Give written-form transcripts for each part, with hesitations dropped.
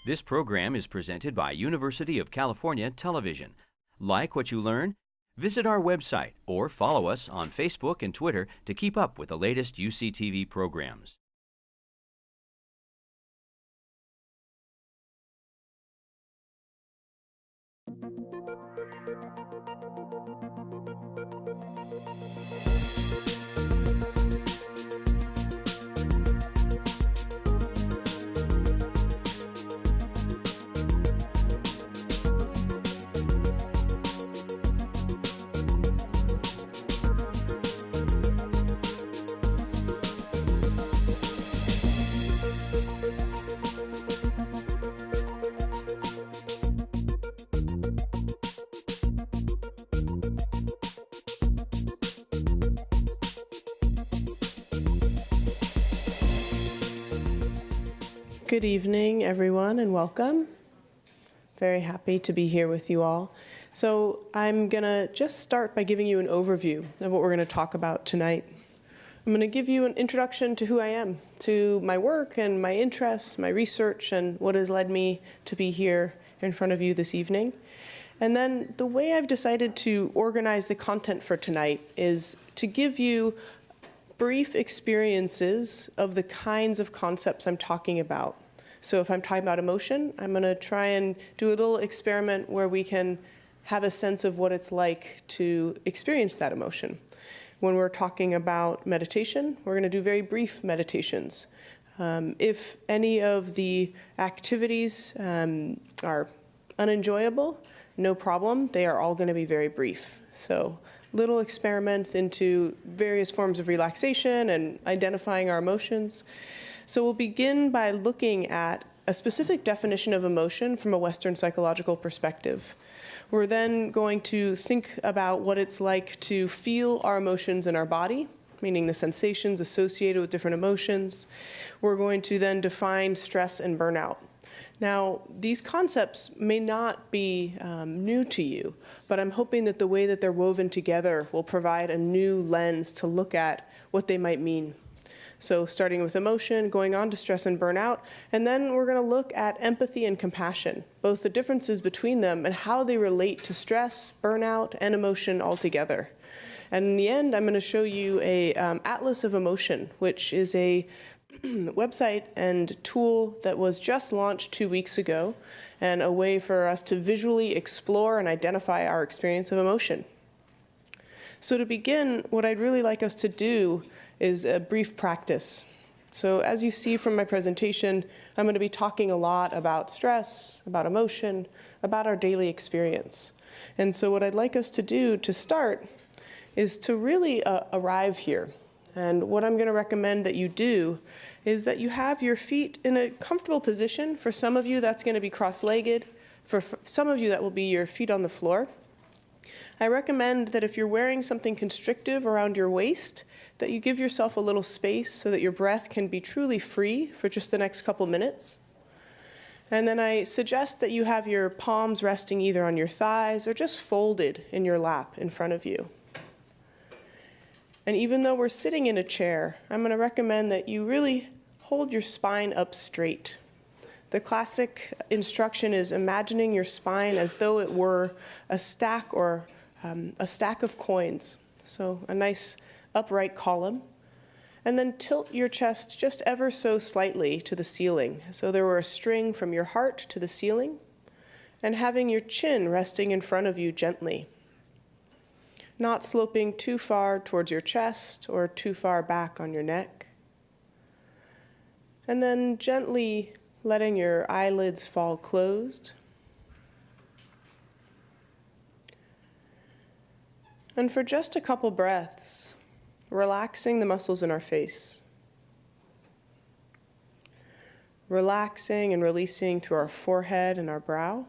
This program is presented by University of California Television. Like what you learn? Visit our website or follow us on Facebook and Twitter to keep up with the latest UCTV programs. Good evening, everyone, and welcome. Very happy to be here with you all. So I'm going to just start by giving you an overview of what we're going to talk about tonight. I'm going to give you an introduction to who I am, to my work and my interests, my research, and what has led me to be here in front of you this evening. And then the way I've decided to organize the content for tonight is to give you brief experiences of the kinds of concepts I'm talking about. So if I'm talking about emotion, I'm going to try and do a little experiment where we can have a sense of what it's like to experience that emotion. When we're talking about meditation, we're going to do very brief meditations. If any of the activities are unenjoyable, no problem. They are all going to be very brief. So little experiments into various forms of relaxation and identifying our emotions. So we'll begin by looking at a specific definition of emotion from a Western psychological perspective. We're then going to think about what it's like to feel our emotions in our body, meaning the sensations associated with different emotions. We're going to then define stress and burnout. Now, these concepts may not be new to you, but I'm hoping that the way that they're woven together will provide a new lens to look at what they might mean. So starting with emotion, going on to stress and burnout, and then we're going to look at empathy and compassion, both the differences between them and how they relate to stress, burnout, and emotion altogether. And in the end, I'm going to show you a Atlas of Emotion, which is a website and tool that was just launched 2 weeks ago, and a way for us to visually explore and identify our experience of emotion. So to begin, what I'd really like us to do is a brief practice. So as you see from my presentation, I'm going to be talking a lot about stress, about emotion, about our daily experience. And so what I'd like us to do to start is to really arrive here. And what I'm going to recommend that you do is that you have your feet in a comfortable position. For some of you, that's going to be cross-legged. For some of you, that will be your feet on the floor. I recommend that if you're wearing something constrictive around your waist, that you give yourself a little space so that your breath can be truly free for just the next couple minutes. And then I suggest that you have your palms resting either on your thighs or just folded in your lap in front of you. And even though we're sitting in a chair, I'm going to recommend that you really hold your spine up straight. The classic instruction is imagining your spine as though it were a stack or a stack of coins. So a nice upright column. And then tilt your chest just ever so slightly to the ceiling. So there were a string from your heart to the ceiling, and having your chin resting in front of you gently. Not sloping too far towards your chest or too far back on your neck. And then gently letting your eyelids fall closed. And for just a couple breaths, relaxing the muscles in our face. Relaxing and releasing through our forehead and our brow.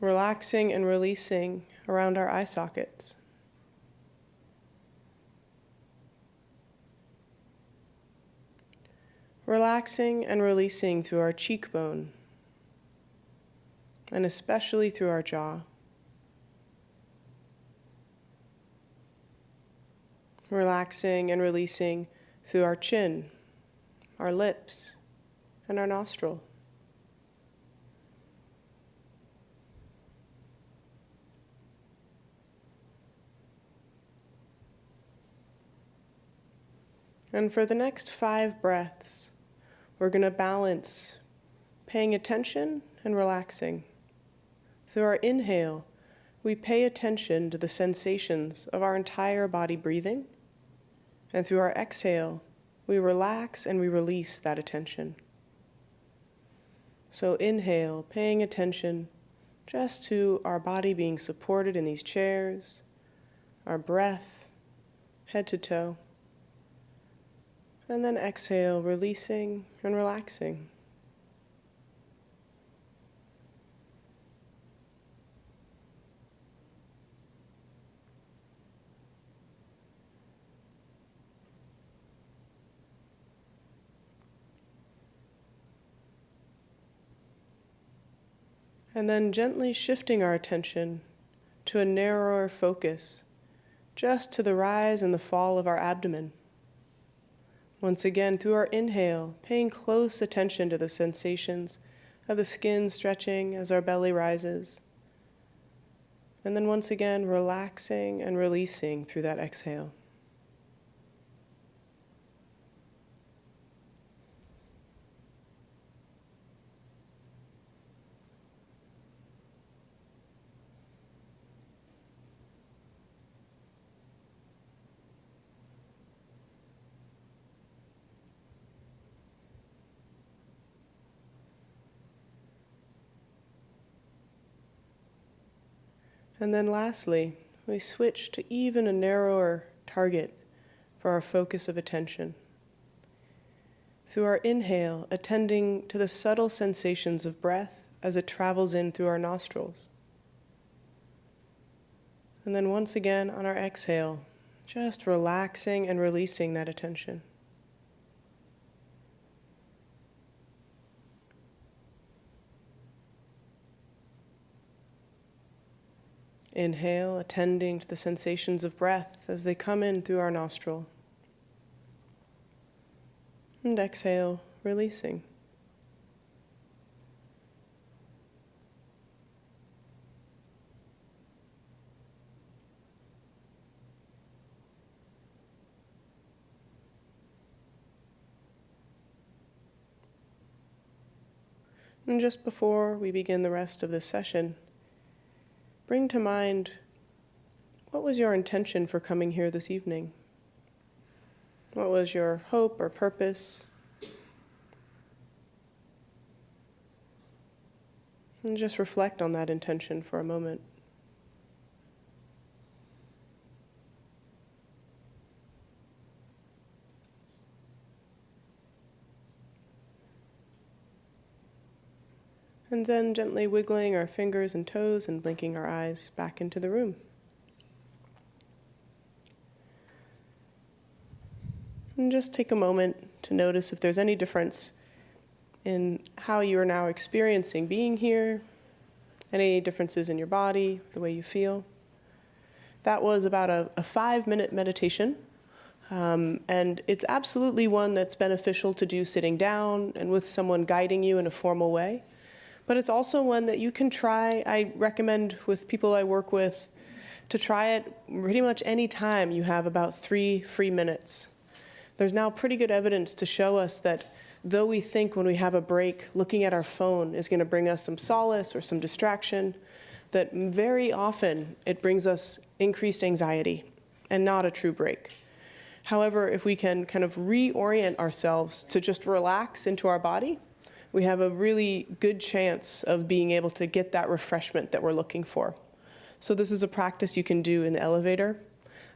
Relaxing and releasing around our eye sockets. Relaxing and releasing through our cheekbone, and especially through our jaw. Relaxing and releasing through our chin, our lips, and our nostril. And for the next 5 breaths, we're going to balance paying attention and relaxing. Through our inhale, we pay attention to the sensations of our entire body breathing. And through our exhale, we relax and we release that attention. So inhale, paying attention just to our body being supported in these chairs, our breath, head to toe. And then exhale, releasing and relaxing. And then gently shifting our attention to a narrower focus, just to the rise and the fall of our abdomen. Once again, through our inhale, paying close attention to the sensations of the skin stretching as our belly rises. And then once again, relaxing and releasing through that exhale. And then lastly, we switch to even a narrower target for our focus of attention. Through our inhale, attending to the subtle sensations of breath as it travels in through our nostrils. And then once again on our exhale, just relaxing and releasing that attention. Inhale, attending to the sensations of breath as they come in through our nostril. And exhale, releasing. And just before we begin the rest of this session, bring to mind, what was your intention for coming here this evening? What was your hope or purpose? And just reflect on that intention for a moment. And then gently wiggling our fingers and toes and blinking our eyes back into the room. And just take a moment to notice if there's any difference in how you are now experiencing being here, any differences in your body, the way you feel. That was about a 5-minute meditation. And it's absolutely one that's beneficial to do sitting down and with someone guiding you in a formal way. But it's also one that you can try. I recommend with people I work with to try it pretty much any time you have about 3 free minutes. There's now pretty good evidence to show us that though we think when we have a break, looking at our phone is going to bring us some solace or some distraction, that very often it brings us increased anxiety and not a true break. However, if we can kind of reorient ourselves to just relax into our body, we have a really good chance of being able to get that refreshment that we're looking for. So this is a practice you can do in the elevator.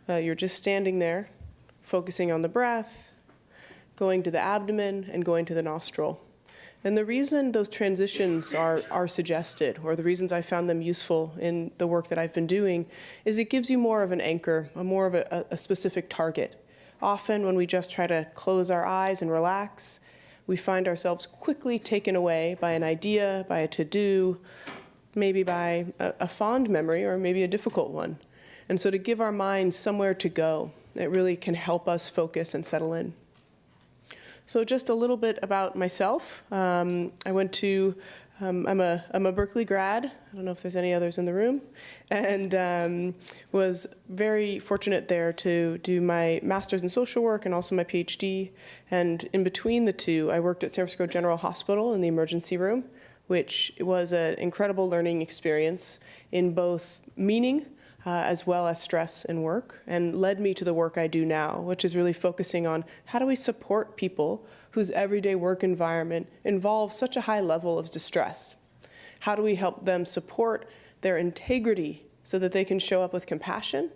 You're just standing there, focusing on the breath, going to the abdomen, and going to the nostril. And the reason those transitions are suggested, or the reasons I found them useful in the work that I've been doing, is it gives you more of an anchor, more of a specific target. Often when we just try to close our eyes and relax, we find ourselves quickly taken away by an idea, by a to-do, maybe by a fond memory or maybe a difficult one. And so to give our minds somewhere to go, it really can help us focus and settle in. So just a little bit about myself. I'm a Berkeley grad. I don't know if there's any others in the room. And was very fortunate there to do my master's in social work and also my PhD. And in between the two, I worked at San Francisco General Hospital in the emergency room, which was an incredible learning experience in both meaning as well as stress and work, and led me to the work I do now, which is really focusing on how do we support people whose everyday work environment involves such a high level of distress? How do we help them support their integrity so that they can show up with compassion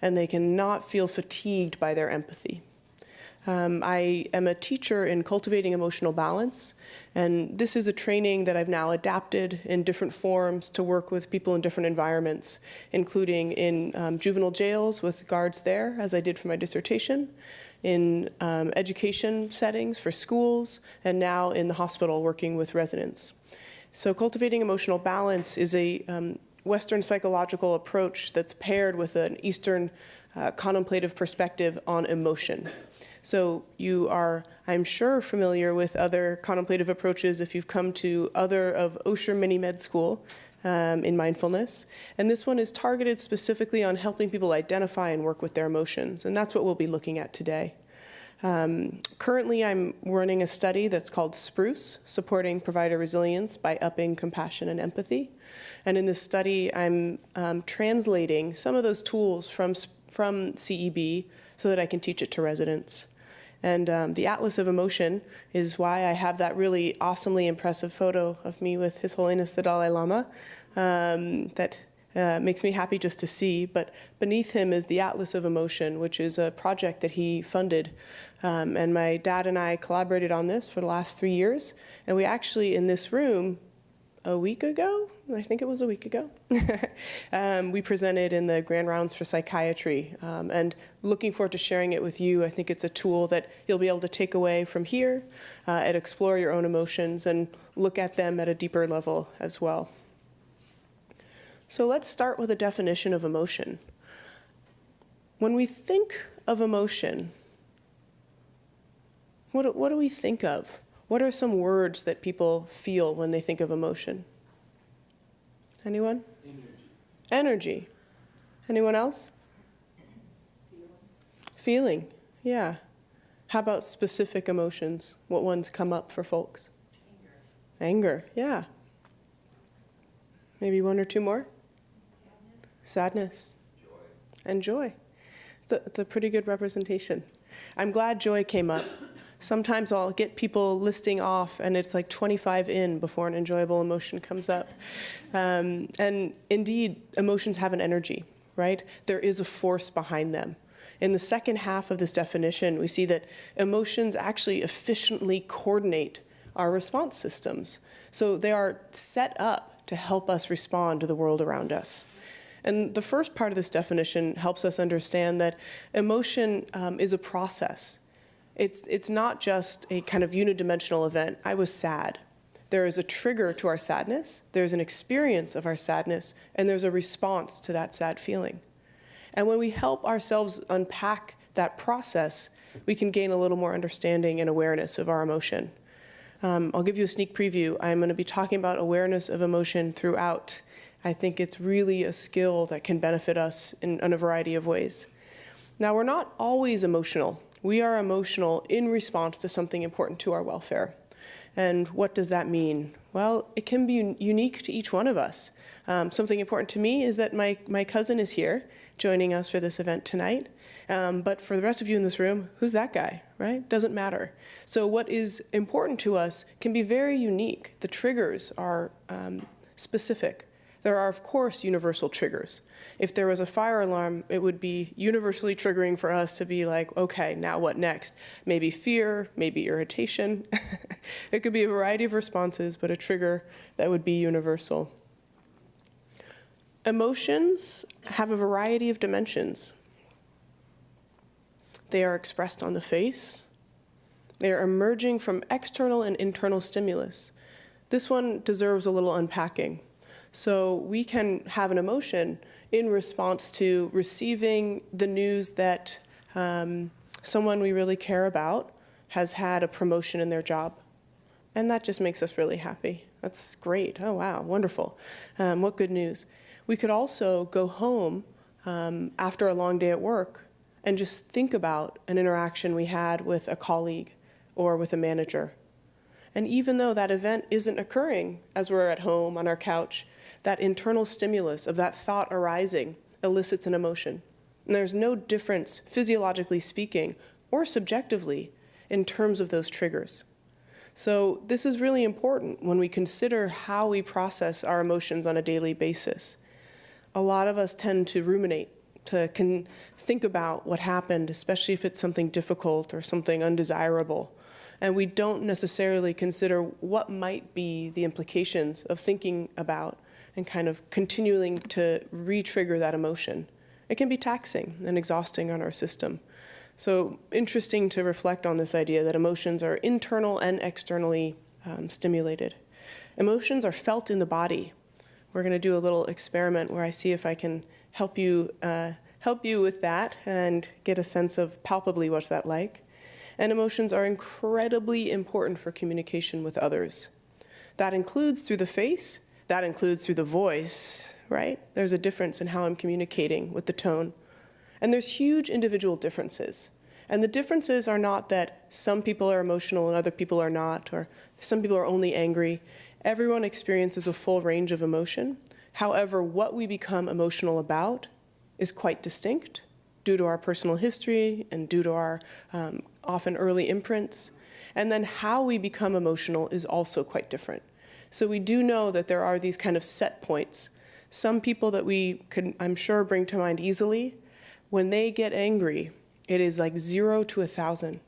and they can not feel fatigued by their empathy? I am a teacher in cultivating emotional balance, and this is a training that I've now adapted in different forms to work with people in different environments, including in juvenile jails with guards there, as I did for my dissertation, in education settings for schools, and now in the hospital working with residents. So cultivating emotional balance is a Western psychological approach that's paired with an Eastern contemplative perspective on emotion. So you are, I'm sure, familiar with other contemplative approaches if you've come to other of Osher Mini Med School in mindfulness. And this one is targeted specifically on helping people identify and work with their emotions. And that's what we'll be looking at today. Currently, I'm running a study that's called SPRUCE, Supporting Provider Resilience by Upping Compassion and Empathy. And in this study, I'm translating some of those tools from CEB so that I can teach it to residents. And the Atlas of Emotion is why I have that really awesomely impressive photo of me with His Holiness the Dalai Lama that makes me happy just to see. But beneath him is the Atlas of Emotion, which is a project that he funded. And my dad and I collaborated on this for the last 3 years. And we actually, in this room, a week ago, I think it was a week ago, we presented in the Grand Rounds for Psychiatry, and looking forward to sharing it with you. I think it's a tool that you'll be able to take away from here and explore your own emotions and look at them at a deeper level as well. So let's start with a definition of emotion. When we think of emotion, what do we think of? What are some words that people feel when they think of emotion? Anyone? Energy. Anyone else? Feeling. Yeah. How about specific emotions? What ones come up for folks? Anger. Yeah. Maybe one or two more? Sadness. Joy. And joy. It's a pretty good representation. I'm glad joy came up. Sometimes I'll get people listing off, and it's like 25 in before an enjoyable emotion comes up. And indeed, emotions have an energy, right? There is a force behind them. In the second half of this definition, we see that emotions actually efficiently coordinate our response systems. So they are set up to help us respond to the world around us. And the first part of this definition helps us understand that emotion is a process. It's not just a kind of unidimensional event. I was sad. There is a trigger to our sadness, there's an experience of our sadness, and there's a response to that sad feeling. And when we help ourselves unpack that process, we can gain a little more understanding and awareness of our emotion. I'll give you a sneak preview. I'm going to be talking about awareness of emotion throughout. I think it's really a skill that can benefit us in a variety of ways. Now, we're not always emotional. We are emotional in response to something important to our welfare. And what does that mean? Well, it can be unique to each one of us. Something important to me is that my cousin is here joining us for this event tonight. But for the rest of you in this room, who's that guy, right? Doesn't matter. So what is important to us can be very unique. The triggers are specific. There are, of course, universal triggers. If there was a fire alarm, it would be universally triggering for us to be like, okay, now what next? Maybe fear, maybe irritation. It could be a variety of responses, but a trigger that would be universal. Emotions have a variety of dimensions. They are expressed on the face. They are emerging from external and internal stimulus. This one deserves a little unpacking. So we can have an emotion in response to receiving the news that someone we really care about has had a promotion in their job. And that just makes us really happy. That's great. Oh, wow, wonderful. What good news. We could also go home after a long day at work and just think about an interaction we had with a colleague or with a manager. And even though that event isn't occurring as we're at home on our couch, that internal stimulus of that thought arising elicits an emotion. And there's no difference, physiologically speaking, or subjectively, in terms of those triggers. So this is really important when we consider how we process our emotions on a daily basis. A lot of us tend to ruminate, to think about what happened, especially if it's something difficult or something undesirable. And we don't necessarily consider what might be the implications of thinking about and kind of continuing to re-trigger that emotion. It can be taxing and exhausting on our system. So interesting to reflect on this idea that emotions are internal and externally stimulated. Emotions are felt in the body. We're going to do a little experiment where I see if I can help you with that and get a sense of palpably what's that like. And emotions are incredibly important for communication with others. That includes through the face, that includes through the voice, right? There's a difference in how I'm communicating with the tone. And there's huge individual differences. And the differences are not that some people are emotional and other people are not, or some people are only angry. Everyone experiences a full range of emotion. However, what we become emotional about is quite distinct due to our personal history and due to our often early imprints. And then how we become emotional is also quite different. So we do know that there are these kind of set points. Some people that we could, I'm sure, bring to mind easily, when they get angry, it is like 0 to 1,000.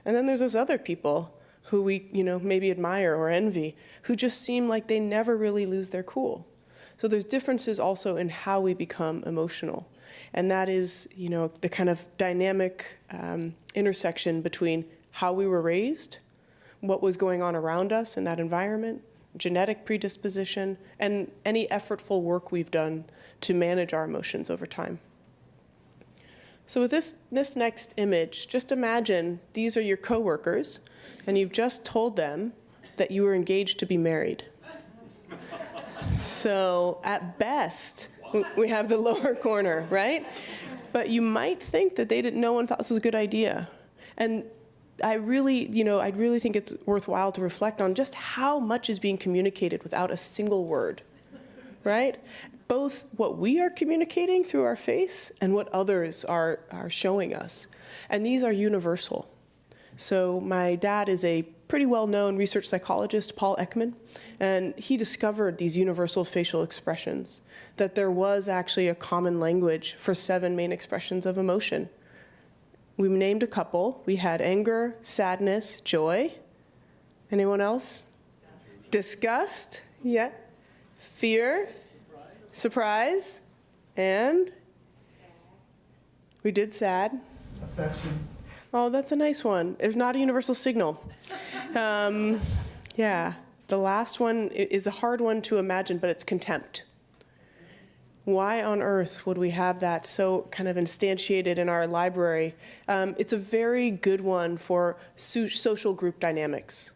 And then there's those other people who we, maybe admire or envy, who just seem like they never really lose their cool. So there's differences also in how we become emotional. And that is, the kind of dynamic intersection between how we were raised, what was going on around us in that environment, genetic predisposition, and any effortful work we've done to manage our emotions over time. So with this next image, just imagine these are your coworkers, and you've just told them that you were engaged to be married. So at best, we have the lower corner, right? But you might think that no one thought this was a good idea. And I really think it's worthwhile to reflect on just how much is being communicated without a single word, right? Both what we are communicating through our face and what others are showing us. And these are universal. So my dad is a pretty well-known research psychologist, Paul Ekman, and he discovered these universal facial expressions, that there was actually a common language for 7 main expressions of emotion. We named a couple. We had anger, sadness, joy. Anyone else? Disgust, yeah. Fear, surprise, and we did sad. Affection. Oh, that's a nice one. It's not a universal signal. Yeah, the last one is a hard one to imagine, but it's contempt. Why on earth would we have that so kind of instantiated in our library? It's a very good one for social group dynamics.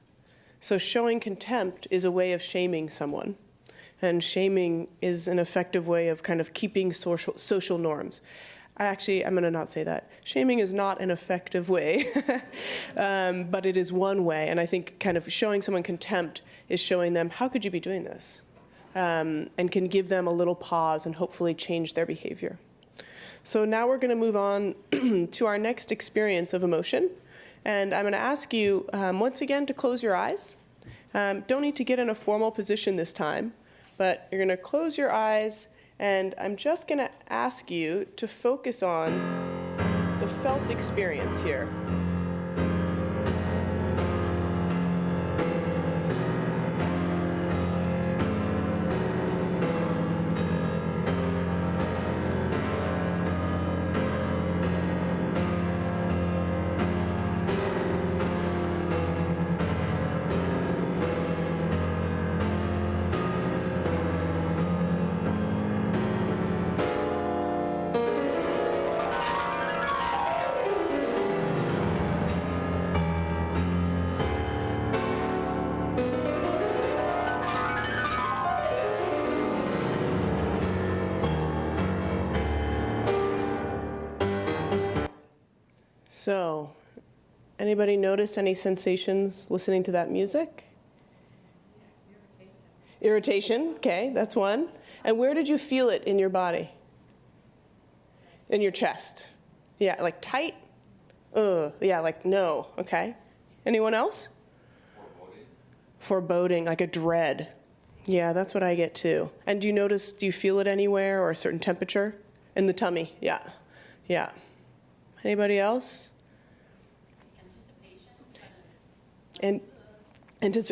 So showing contempt is a way of shaming someone. And shaming is an effective way of kind of keeping social norms. I'm going to not say that. Shaming is not an effective way, but it is one way. And I think kind of showing someone contempt is showing them, how could you be doing this? And can give them a little pause and hopefully change their behavior. So now we're going to move on to our next experience of emotion. And I'm going to ask you once again to close your eyes. Don't need to get in a formal position this time, but you're going to close your eyes, and I'm just going to ask you to focus on the felt experience here. So, anybody notice any sensations listening to that music? Irritation, okay, that's one. And where did you feel it in your body? In your chest? Yeah, like tight? Yeah, like no, okay. Anyone else? Foreboding. Foreboding, like a dread. Yeah, that's what I get too. And do you feel it anywhere or a certain temperature? In the tummy, yeah, yeah. Anybody else?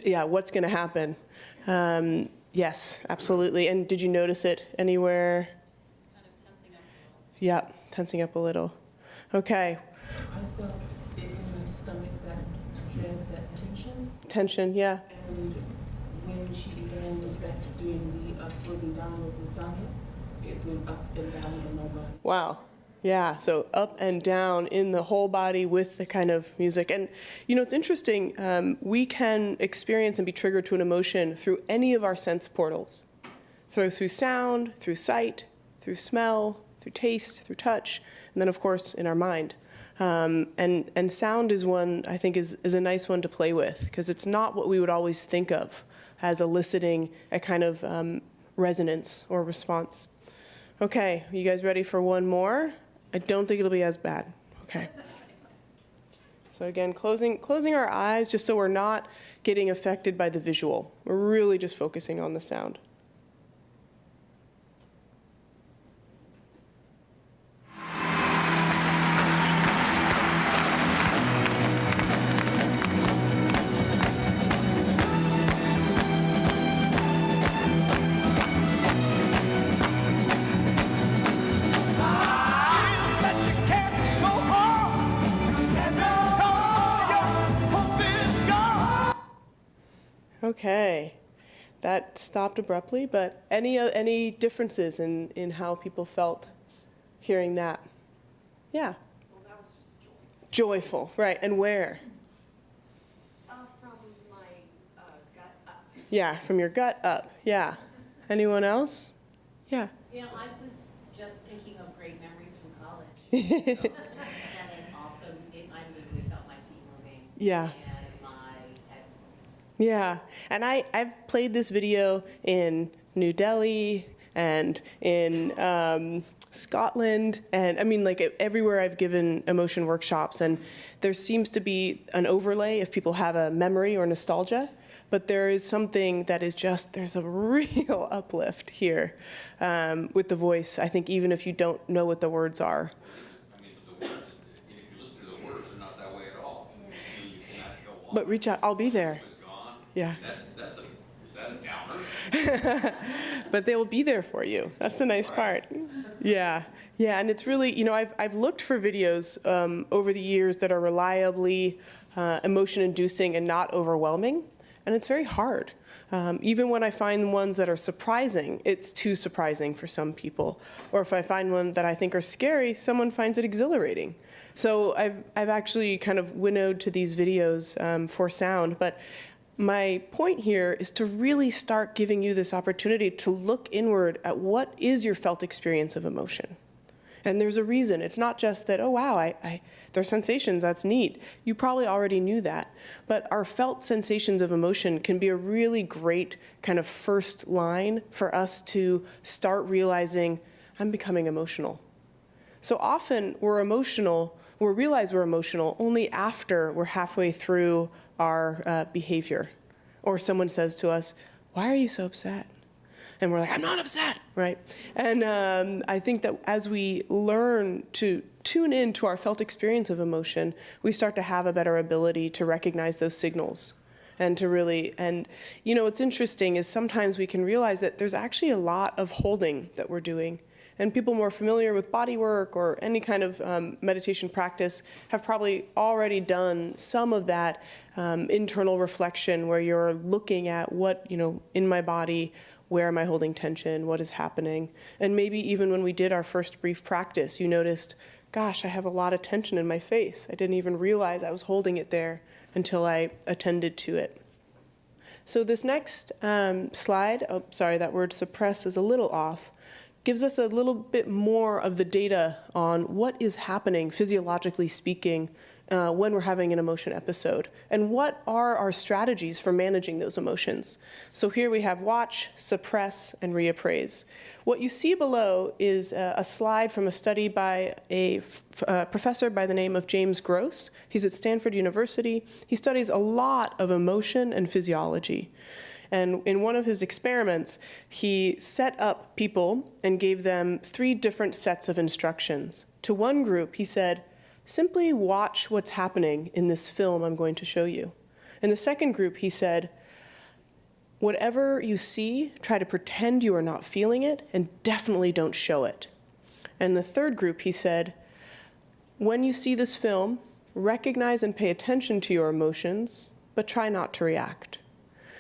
Yeah, what's gonna happen? Yes, absolutely. And did you notice it anywhere? Kind of tensing up a little. Yeah, tensing up a little. Okay. I felt it in my stomach, that dread, that tension. Tension, yeah. And when she began doing the upward and downward lasagna, it went up and down in my body. Wow. Yeah, so up and down in the whole body with the kind of music. And you know, it's interesting, we can experience and be triggered to an emotion through any of our sense portals. Through sound, through sight, through smell, through taste, through touch, and then of course in our mind. And sound is one, I think, is a nice one to play with, because it's not what we would always think of as eliciting a kind of resonance or response. Okay, you guys ready for one more? I don't think it'll be as bad. Okay. So again, closing our eyes just so we're not getting affected by the visual. We're really just focusing on the sound. Okay, that stopped abruptly, but any differences in how people felt hearing that? Yeah. Well, that was just Joyful, right, and where? from my gut up. Yeah, from your gut up, yeah. Anyone else? Yeah. You know, I was just thinking of great memories from college. And then also, I literally felt my feet moving. Yeah. And my head. Yeah, and I've played this video in New Delhi and in Scotland, and I mean, like everywhere I've given emotion workshops, and there seems to be an overlay if people have a memory or nostalgia, but there is something that is just, there's a real uplift here with the voice, I think, even if you don't know what the words are. I mean, but the words, if you listen to the words, they're not that way at all. You cannot go on. But reach out, I'll be there. It's gone. Yeah. Is that a downer? But they will be there for you. That's the nice part. Yeah, yeah, and it's really, you know, I've looked for videos over the years that are reliably emotion-inducing and not overwhelming, and it's very hard. Even when I find ones that are surprising, it's too surprising for some people. Or if I find one that I think are scary, someone finds it exhilarating. So I've actually kind of winnowed to these videos for sound, but my point here is to really start giving you this opportunity to look inward at what is your felt experience of emotion. And there's a reason. It's not just that, oh, wow, there's sensations, that's neat. You probably already knew that. But our felt sensations of emotion can be a really great kind of first line for us to start realizing, I'm becoming emotional. So often we'll realize we're emotional only after we're halfway through our behavior. Or someone says to us, why are you so upset? And we're like, I'm not upset, right? And I think that as we learn to tune in to our felt experience of emotion, we start to have a better ability to recognize those signals. And to really, and you know, what's interesting is sometimes we can realize that there's actually a lot of holding that we're doing. And people more familiar with body work or any kind of meditation practice have probably already done some of that internal reflection where you're looking at what, you know, in my body, where am I holding tension, what is happening? And maybe even when we did our first brief practice, you noticed, gosh, I have a lot of tension in my face. I didn't even realize I was holding it there until I attended to it. So this next slide, oh, sorry, that word suppress is a little off. gives us a little bit more of the data on what is happening, physiologically speaking, when we're having an emotion episode, and what are our strategies for managing those emotions. So here we have watch, suppress, and reappraise. What you see below is a slide from a study by a professor by the name of James Gross. He's at Stanford University. He studies a lot of emotion and physiology. And in one of his experiments, he set up people and gave them 3 different sets of instructions. To one group, he said, simply watch what's happening in this film I'm going to show you. In the second group, he said, whatever you see, try to pretend you are not feeling it, and definitely don't show it. And the third group, he said, when you see this film, recognize and pay attention to your emotions, but try not to react.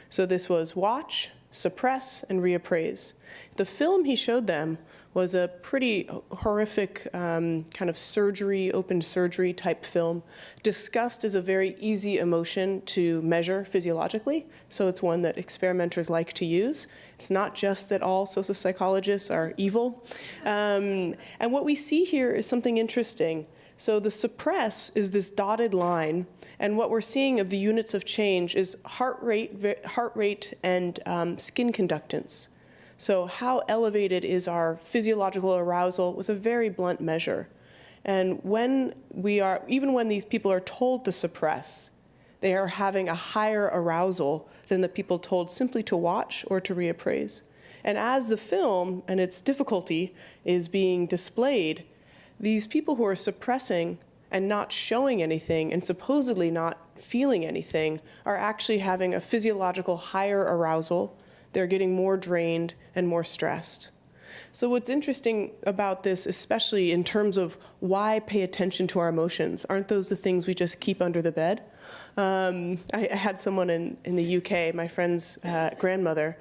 So this was watch, suppress, and reappraise. The film he showed them was a pretty horrific kind of surgery, open surgery type film. Disgust is a very easy emotion to measure physiologically, so it's one that experimenters like to use. It's not just that all social psychologists are evil. And what we see here is something interesting. So the suppress is this dotted line, and what we're seeing of the units of change is heart rate and skin conductance. So how elevated is our physiological arousal with a very blunt measure. And even when these people are told to suppress, they are having a higher arousal than the people told simply to watch or to reappraise. And as the film and its difficulty is being displayed, these people who are suppressing and not showing anything and supposedly not feeling anything are actually having a physiological higher arousal. They're getting more drained and more stressed. So what's interesting about this, especially in terms of why pay attention to our emotions, aren't those the things we just keep under the bed? I had someone in the UK, my friend's grandmother.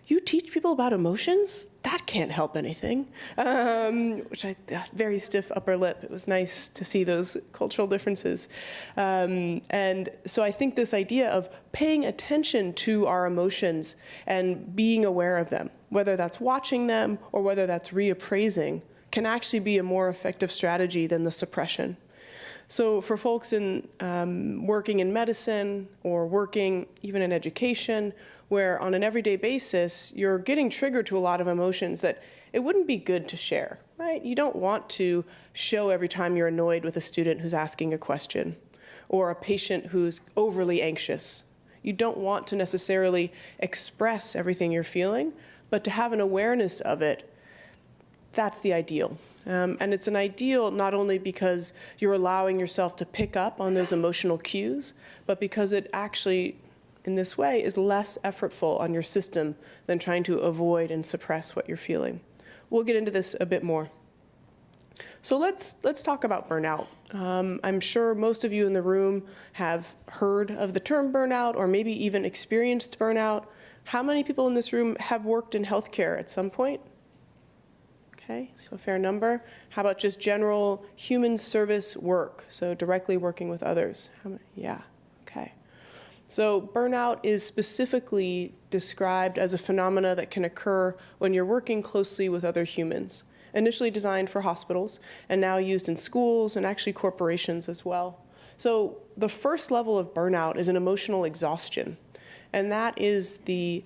You teach people about emotions? That can't help anything. Very stiff upper lip. It was nice to see those cultural differences. And so I think this idea of paying attention to our emotions and being aware of them, whether that's watching them or whether that's reappraising, can actually be a more effective strategy than the suppression. So for folks in working in medicine or working even in education, where on an everyday basis, you're getting triggered to a lot of emotions that it wouldn't be good to share, right? You don't want to show every time you're annoyed with a student who's asking a question or a patient who's overly anxious. You don't want to necessarily express everything you're feeling, but to have an awareness of it, that's the ideal. And it's an ideal not only because you're allowing yourself to pick up on those emotional cues, but because it actually, in this way, is less effortful on your system than trying to avoid and suppress what you're feeling. We'll get into this a bit more. So let's talk about burnout. I'm sure most of you in the room have heard of the term burnout or maybe even experienced burnout. How many people in this room have worked in healthcare at some point? Okay, so a fair number. How about just general human service work, so directly working with others? How many? Yeah, okay. So burnout is specifically described as a phenomena that can occur when you're working closely with other humans, initially designed for hospitals and now used in schools and actually corporations as well. So the first level of burnout is an emotional exhaustion, and that is the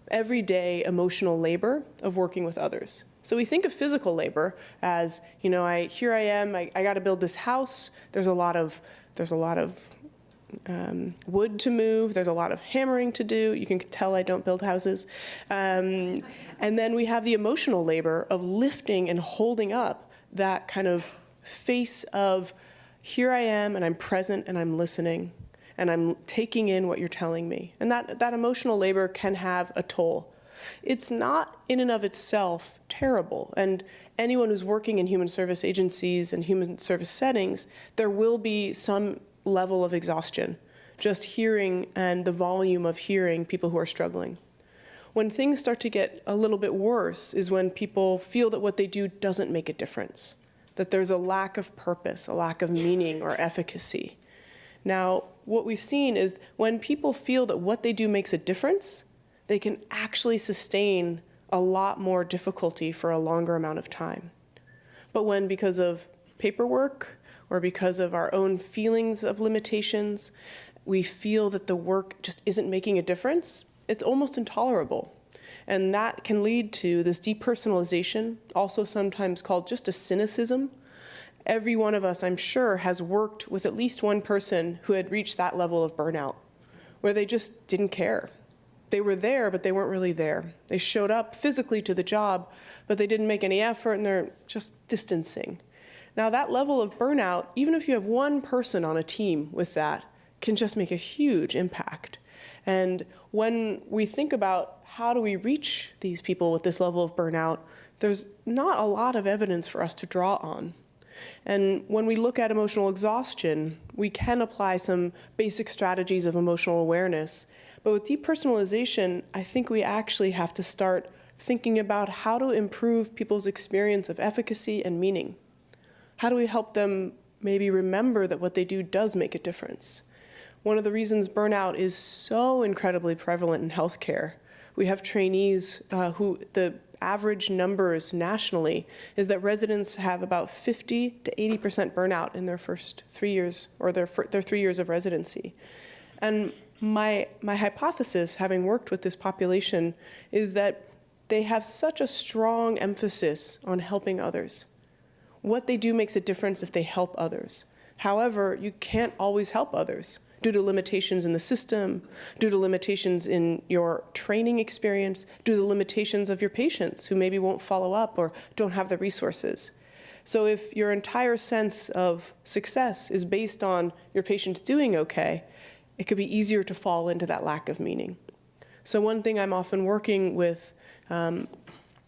everyday emotional labor of working with others. So we think of physical labor as, here I am, I got to build this house. There's a lot of wood to move. There's a lot of hammering to do. You can tell I don't build houses. And then we have the emotional labor of lifting and holding up that kind of face of, here I am, and I'm present, and I'm listening, and I'm taking in what you're telling me. And that emotional labor can have a toll. It's not in and of itself terrible, and anyone who's working in human service agencies and human service settings, there will be some level of exhaustion, just hearing and the volume of hearing people who are struggling. When things start to get a little bit worse is when people feel that what they do doesn't make a difference, that there's a lack of purpose, a lack of meaning or efficacy. Now, what we've seen is when people feel that what they do makes a difference, they can actually sustain a lot more difficulty for a longer amount of time. But when, because of paperwork or because of our own feelings of limitations, we feel that the work just isn't making a difference, it's almost intolerable. And that can lead to this depersonalization, also sometimes called just a cynicism. Every one of us, I'm sure, has worked with at least one person who had reached that level of burnout, where they just didn't care. They were there, but they weren't really there. They showed up physically to the job, but they didn't make any effort, and they're just distancing. Now, that level of burnout, even if you have one person on a team with that, can just make a huge impact. And when we think about how do we reach these people with this level of burnout, there's not a lot of evidence for us to draw on. And when we look at emotional exhaustion, we can apply some basic strategies of emotional awareness. But with depersonalization, I think we actually have to start thinking about how to improve people's experience of efficacy and meaning. How do we help them maybe remember that what they do does make a difference? One of the reasons burnout is so incredibly prevalent in healthcare, we have trainees who the average numbers nationally is that residents have about 50 to 80% burnout in their first 3 years, or their 3 years of residency. And my hypothesis, having worked with this population, is that they have such a strong emphasis on helping others. What they do makes a difference if they help others. However, you can't always help others due to limitations in the system, due to limitations in your training experience, due to the limitations of your patients who maybe won't follow up or don't have the resources. So if your entire sense of success is based on your patients doing okay, it could be easier to fall into that lack of meaning. So one thing I'm often working with in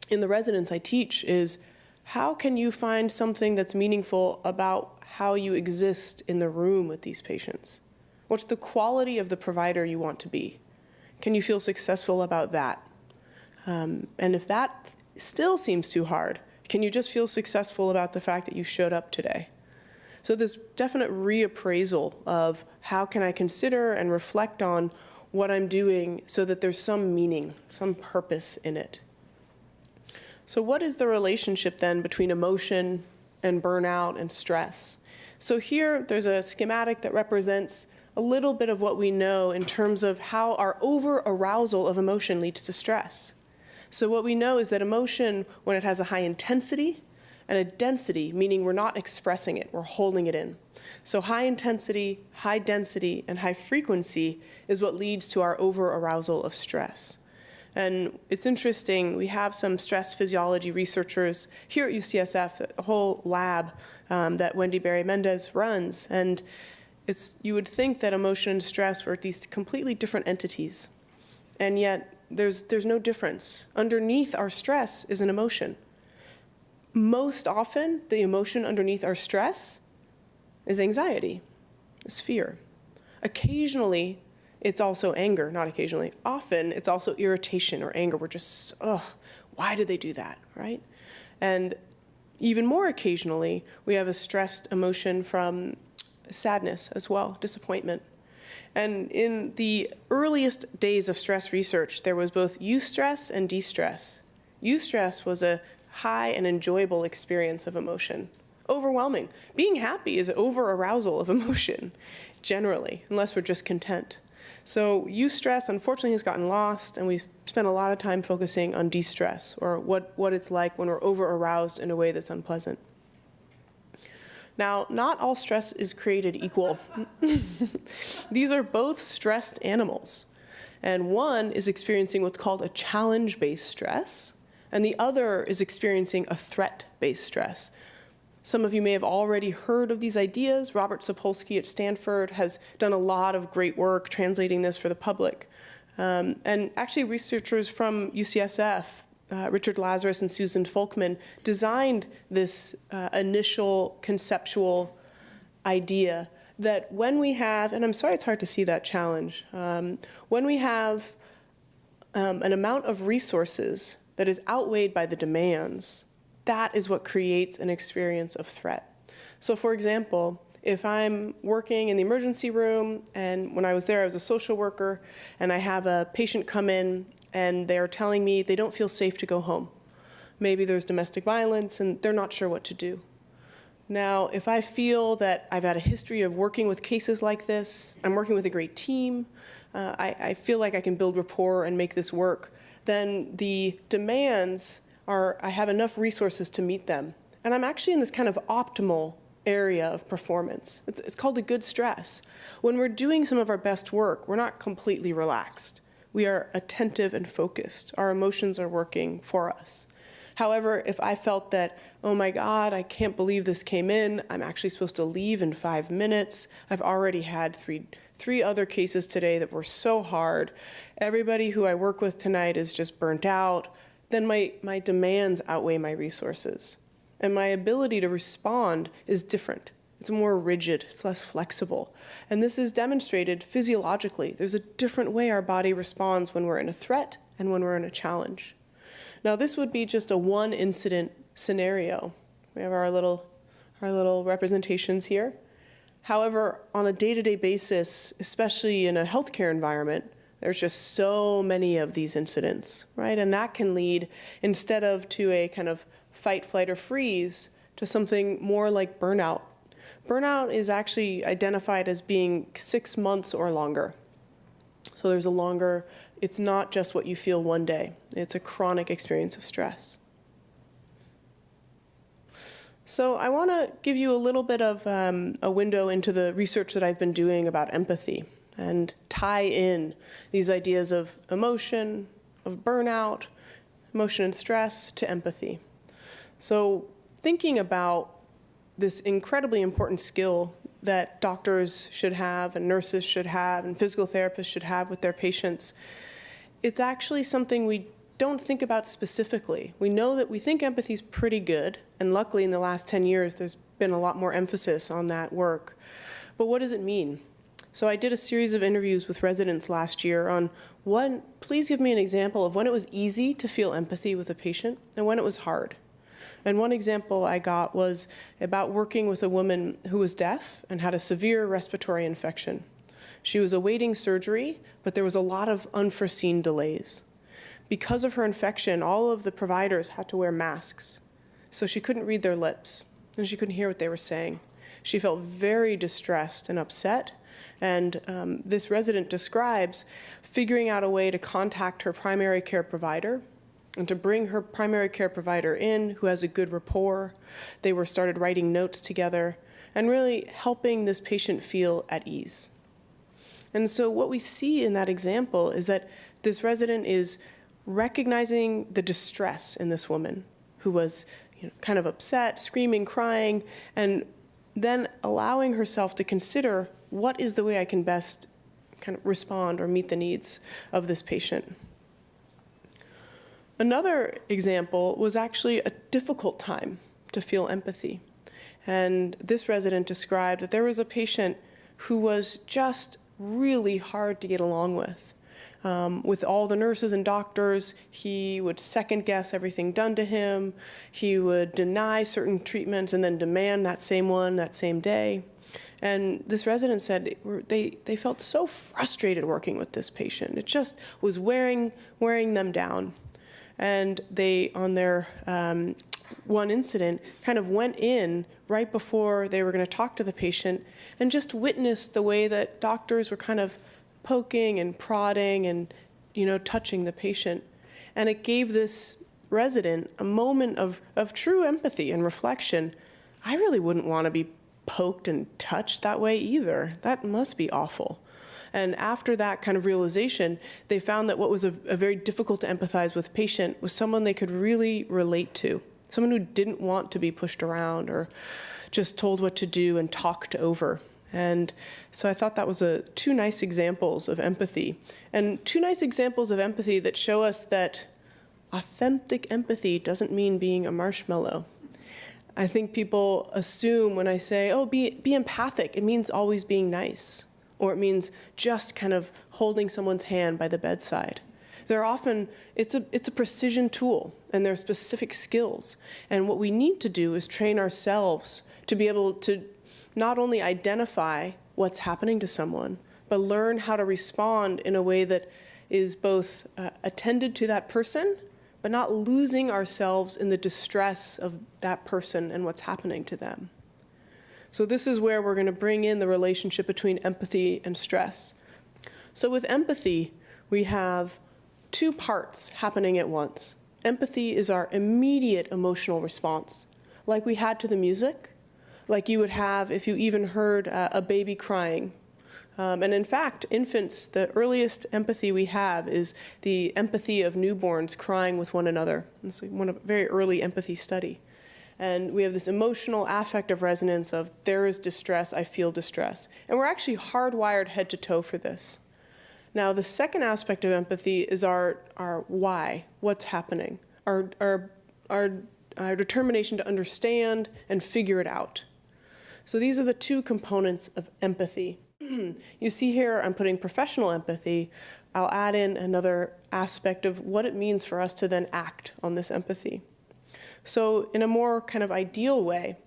the residents I teach is, how can you find something that's meaningful about how you exist in the room with these patients? What's the quality of the provider you want to be? Can you feel successful about that? And if that still seems too hard, can you just feel successful about the fact that you showed up today? So this definite reappraisal of how can I consider and reflect on what I'm doing so that there's some meaning, some purpose in it. So what is the relationship then between emotion and burnout and stress? So here there's a schematic that represents a little bit of what we know in terms of how our over-arousal of emotion leads to stress. So what we know is that emotion, when it has a high intensity and a density, meaning we're not expressing it, we're holding it in. So high intensity, high density, and high frequency is what leads to our over-arousal of stress. And it's interesting, we have some stress physiology researchers here at UCSF, a whole lab that Wendy Berry-Mendez runs, and you would think that emotion and stress were these completely different entities, and yet there's no difference. Underneath our stress is an emotion. Most often, the emotion underneath our stress is anxiety, is fear. Occasionally, it's also anger, not occasionally. Often, it's also irritation or anger. We're just, why did they do that, right? And even more occasionally, we have a stressed emotion from sadness as well, disappointment. And in the earliest days of stress research, there was both eustress and distress. Eustress was a high and enjoyable experience of emotion. Overwhelming. Being happy is over-arousal of emotion, generally, unless we're just content. So eustress, unfortunately, has gotten lost, and we've spent a lot of time focusing on distress, or what it's like when we're over-aroused in a way that's unpleasant. Now, not all stress is created equal. These are both stressed animals, and one is experiencing what's called a challenge-based stress, and the other is experiencing a threat-based stress. Some of you may have already heard of these ideas. Robert Sapolsky at Stanford has done a lot of great work translating this for the public. And actually, researchers from UCSF, Richard Lazarus and Susan Folkman, designed this initial conceptual idea that when we have, and I'm sorry it's hard to see that challenge, when we have an amount of resources that is outweighed by the demands, that is what creates an experience of threat. So for example, if I'm working in the emergency room, and when I was there I was a social worker, and I have a patient come in and they're telling me they don't feel safe to go home. Maybe there's domestic violence and they're not sure what to do. Now, if I feel that I've had a history of working with cases like this, I'm working with a great team, I feel like I can build rapport and make this work, then the demands are, I have enough resources to meet them. And I'm actually in this kind of optimal area of performance. It's called a good stress. When we're doing some of our best work, we're not completely relaxed. We are attentive and focused. Our emotions are working for us. However, if I felt that, oh my God, I can't believe this came in, I'm actually supposed to leave in 5 minutes, I've already had three other cases today that were so hard, everybody who I work with tonight is just burnt out, then my demands outweigh my resources. And my ability to respond is different. It's more rigid, it's less flexible. And this is demonstrated physiologically. There's a different way our body responds when we're in a threat and when we're in a challenge. Now, this would be just a one incident scenario. We have our little representations here. However, on a day-to-day basis, especially in a healthcare environment, there's just so many of these incidents, right? And that can lead, instead of to a kind of fight, flight, or freeze, to something more like burnout. Burnout is actually identified as being 6 months or longer. So there's a longer, it's not just what you feel one day. It's a chronic experience of stress. So I want to give you a little bit of a window into the research that I've been doing about empathy and tie in these ideas of emotion, of burnout, emotion and stress to empathy. So thinking about this incredibly important skill that doctors should have and nurses should have and physical therapists should have with their patients, it's actually something we don't think about specifically. We know that we think empathy is pretty good, and luckily in the last 10 years there's been a lot more emphasis on that work. But what does it mean? So I did a series of interviews with residents last year on please give me an example of when it was easy to feel empathy with a patient and when it was hard. And one example I got was about working with a woman who was deaf and had a severe respiratory infection. She was awaiting surgery, but there was a lot of unforeseen delays. Because of her infection, all of the providers had to wear masks. So she couldn't read their lips, and she couldn't hear what they were saying. She felt very distressed and upset, and this resident describes figuring out a way to contact her primary care provider and to bring her primary care provider in, who has a good rapport. They started writing notes together and really helping this patient feel at ease. And so what we see in that example is that this resident is recognizing the distress in this woman who was kind of upset, screaming, crying, and then allowing herself to consider what is the way I can best kind of respond or meet the needs of this patient. Another example was actually a difficult time to feel empathy. And this resident described that there was a patient who was just really hard to get along with. With all the nurses and doctors, he would second guess everything done to him. He would deny certain treatments and then demand that same one that same day. And this resident said they felt so frustrated working with this patient. It just was wearing them down. And they, on their one incident, kind of went in right before they were going to talk to the patient and just witnessed the way that doctors were kind of poking and prodding and, touching the patient. And it gave this resident a moment of true empathy and reflection. I really wouldn't want to be poked and touched that way either. That must be awful. And after that kind of realization, they found that what was a very difficult to empathize with patient was someone they could really relate to, someone who didn't want to be pushed around or just told what to do and talked over. And so I thought that was two nice examples of empathy, and two nice examples of empathy that show us that authentic empathy doesn't mean being a marshmallow. I think people assume when I say, oh, be empathic, it means always being nice, or it means just kind of holding someone's hand by the bedside. They're often, it's a precision tool, and there are specific skills. And what we need to do is train ourselves to be able to not only identify what's happening to someone, but learn how to respond in a way that is both attended to that person, but not losing ourselves in the distress of that person and what's happening to them. So this is where we're going to bring in the relationship between empathy and stress. So with empathy, we have two parts happening at once. Empathy is our immediate emotional response, like we had to the music, like you would have if you even heard a baby crying. And in fact, infants, the earliest empathy we have is the empathy of newborns crying with one another. It's a very early empathy study. And we have this emotional affective resonance of there is distress, I feel distress. And we're actually hardwired head to toe for this. Now, the second aspect of empathy is our why, what's happening, our determination to understand and figure it out. So these are the two components of empathy. You see here, I'm putting professional empathy. I'll add in another aspect of what it means for us to then act on this empathy. So in a more kind of ideal way,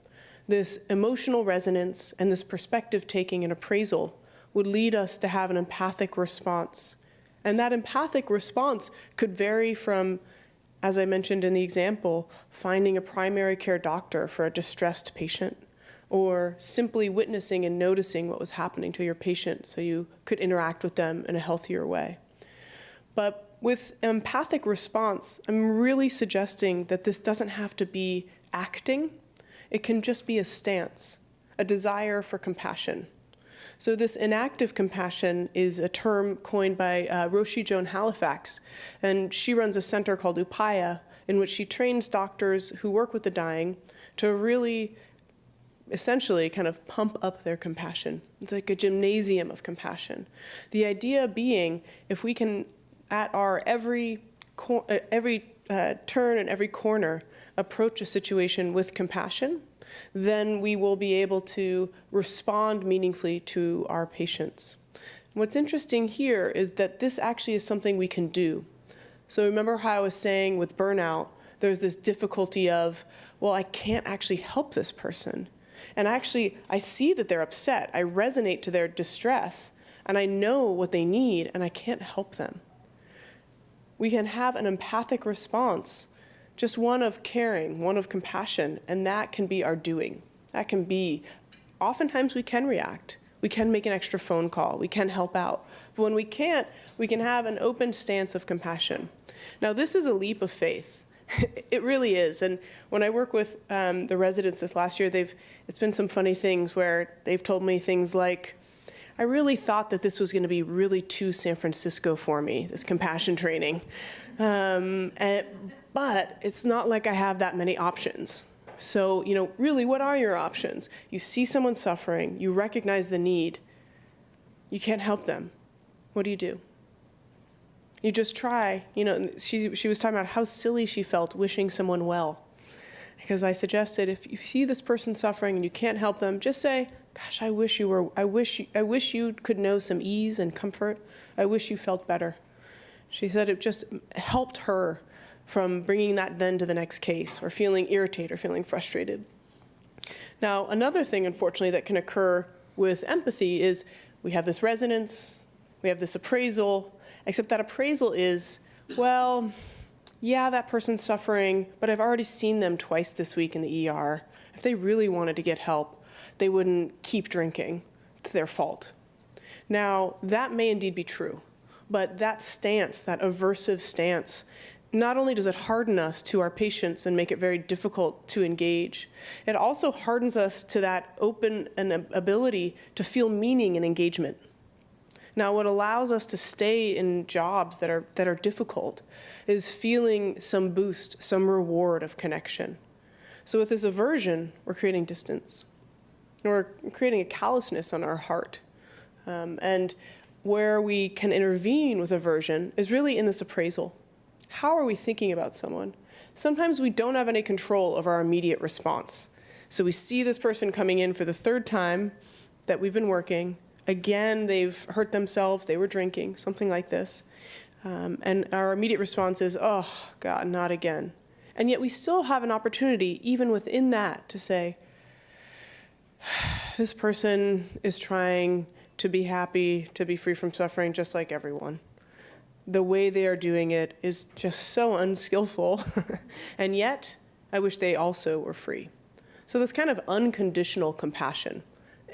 this emotional resonance and this perspective taking and appraisal would lead us to have an empathic response. And that empathic response could vary from, as I mentioned in the example, finding a primary care doctor for a distressed patient, or simply witnessing and noticing what was happening to your patient so you could interact with them in a healthier way. But with empathic response, I'm really suggesting that this doesn't have to be acting. It can just be a stance, a desire for compassion. So this inactive compassion is a term coined by Roshi Joan Halifax, and she runs a center called Upaya, in which she trains doctors who work with the dying to really essentially kind of pump up their compassion. It's like a gymnasium of compassion. The idea being, if we can, at our every turn and every corner, approach a situation with compassion, then we will be able to respond meaningfully to our patients. What's interesting here is that this actually is something we can do. So remember how I was saying with burnout, there's this difficulty of, well, I can't actually help this person. And actually, I see that they're upset. I resonate to their distress, and I know what they need, and I can't help them. We can have an empathic response, just one of caring, one of compassion, and that can be our doing. That can be, oftentimes we can react. We can make an extra phone call. We can help out. But when we can't, we can have an open stance of compassion. Now, this is a leap of faith. It really is. And when I work with the residents this last year, it's been some funny things where they've told me things like, I really thought that this was going to be really too San Francisco for me, this compassion training. But it's not like I have that many options. So, really, what are your options? You see someone suffering, you recognize the need, you can't help them. What do? You just try. She was talking about how silly she felt wishing someone well. Because I suggested if you see this person suffering and you can't help them, just say, gosh, I wish you could know some ease and comfort. I wish you felt better. She said it just helped her from bringing that then to the next case, or feeling irritated or feeling frustrated. Now, another thing, unfortunately, that can occur with empathy is we have this resonance, we have this appraisal, except that appraisal is, well, yeah, that person's suffering, but I've already seen them twice this week in the ER. If they really wanted to get help, they wouldn't keep drinking. It's their fault. Now, that may indeed be true, but that stance, that aversive stance, not only does it harden us to our patients and make it very difficult to engage, it also hardens us to that open ability to feel meaning and engagement. Now, what allows us to stay in jobs that are difficult is feeling some boost, some reward of connection. So with this aversion, we're creating distance. We're creating a callousness on our heart. And where we can intervene with aversion is really in this appraisal. How are we thinking about someone? Sometimes we don't have any control of our immediate response. So we see this person coming in for the third time that we've been working. Again, they've hurt themselves, they were drinking, something like this. And our immediate response is, oh, God, not again. And yet we still have an opportunity, even within that, to say, this person is trying to be happy, to be free from suffering, just like everyone. the way they are doing it is just so unskillful, and yet I wish they also were free. So this kind of unconditional compassion,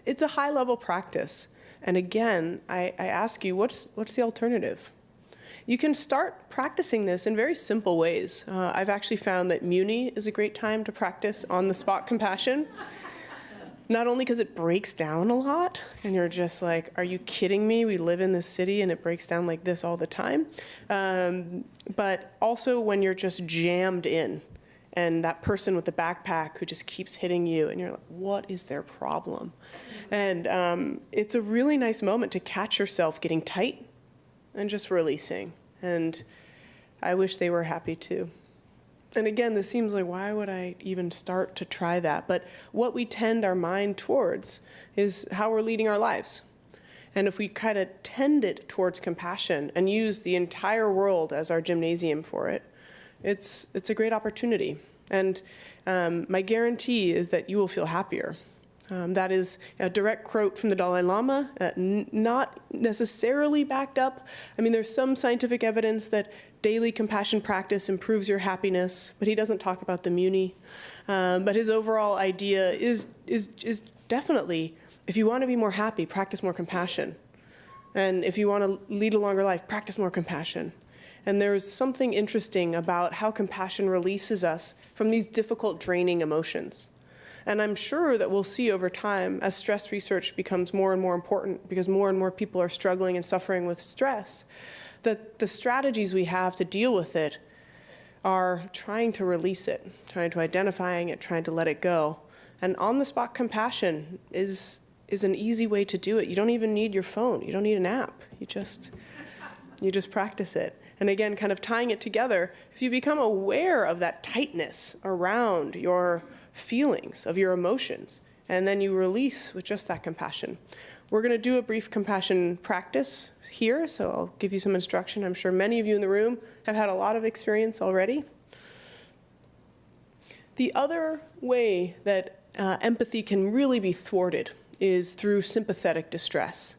it's a high-level practice. And again, I ask you, what's the alternative? You can start practicing this in very simple ways. I've actually found that Muni is a great time to practice on-the-spot compassion. Not only because it breaks down a lot, and you're just like, are you kidding me? We live in this city and it breaks down like this all the time. But also when you're just jammed in, and that person with the backpack who just keeps hitting you, and you're like, what is their problem? And it's a really nice moment to catch yourself getting tight and just releasing. And I wish they were happy too. And again, this seems like, why would I even start to try that? But what we tend our mind towards is how we're leading our lives. And if we kind of tend it towards compassion and use the entire world as our gymnasium for it, it's a great opportunity. And my guarantee is that you will feel happier. That is a direct quote from the Dalai Lama, not necessarily backed up. I mean, there's some scientific evidence that daily compassion practice improves your happiness, but he doesn't talk about the Muni. But his overall idea is definitely, if you want to be more happy, practice more compassion. And if you want to lead a longer life, practice more compassion. And there's something interesting about how compassion releases us from these difficult, draining emotions. And I'm sure that we'll see over time, as stress research becomes more and more important, because more and more people are struggling and suffering with stress, that the strategies we have to deal with it are trying to release it, trying to identifying it, trying to let it go. And on-the-spot compassion is an easy way to do it. You don't even need your phone. You don't need an app. You just practice it. And again, kind of tying it together, if you become aware of that tightness around your feelings, of your emotions, and then you release with just that compassion. We're going to do a brief compassion practice here, so I'll give you some instruction. I'm sure many of you in the room have had a lot of experience already. The other way that empathy can really be thwarted is through sympathetic distress.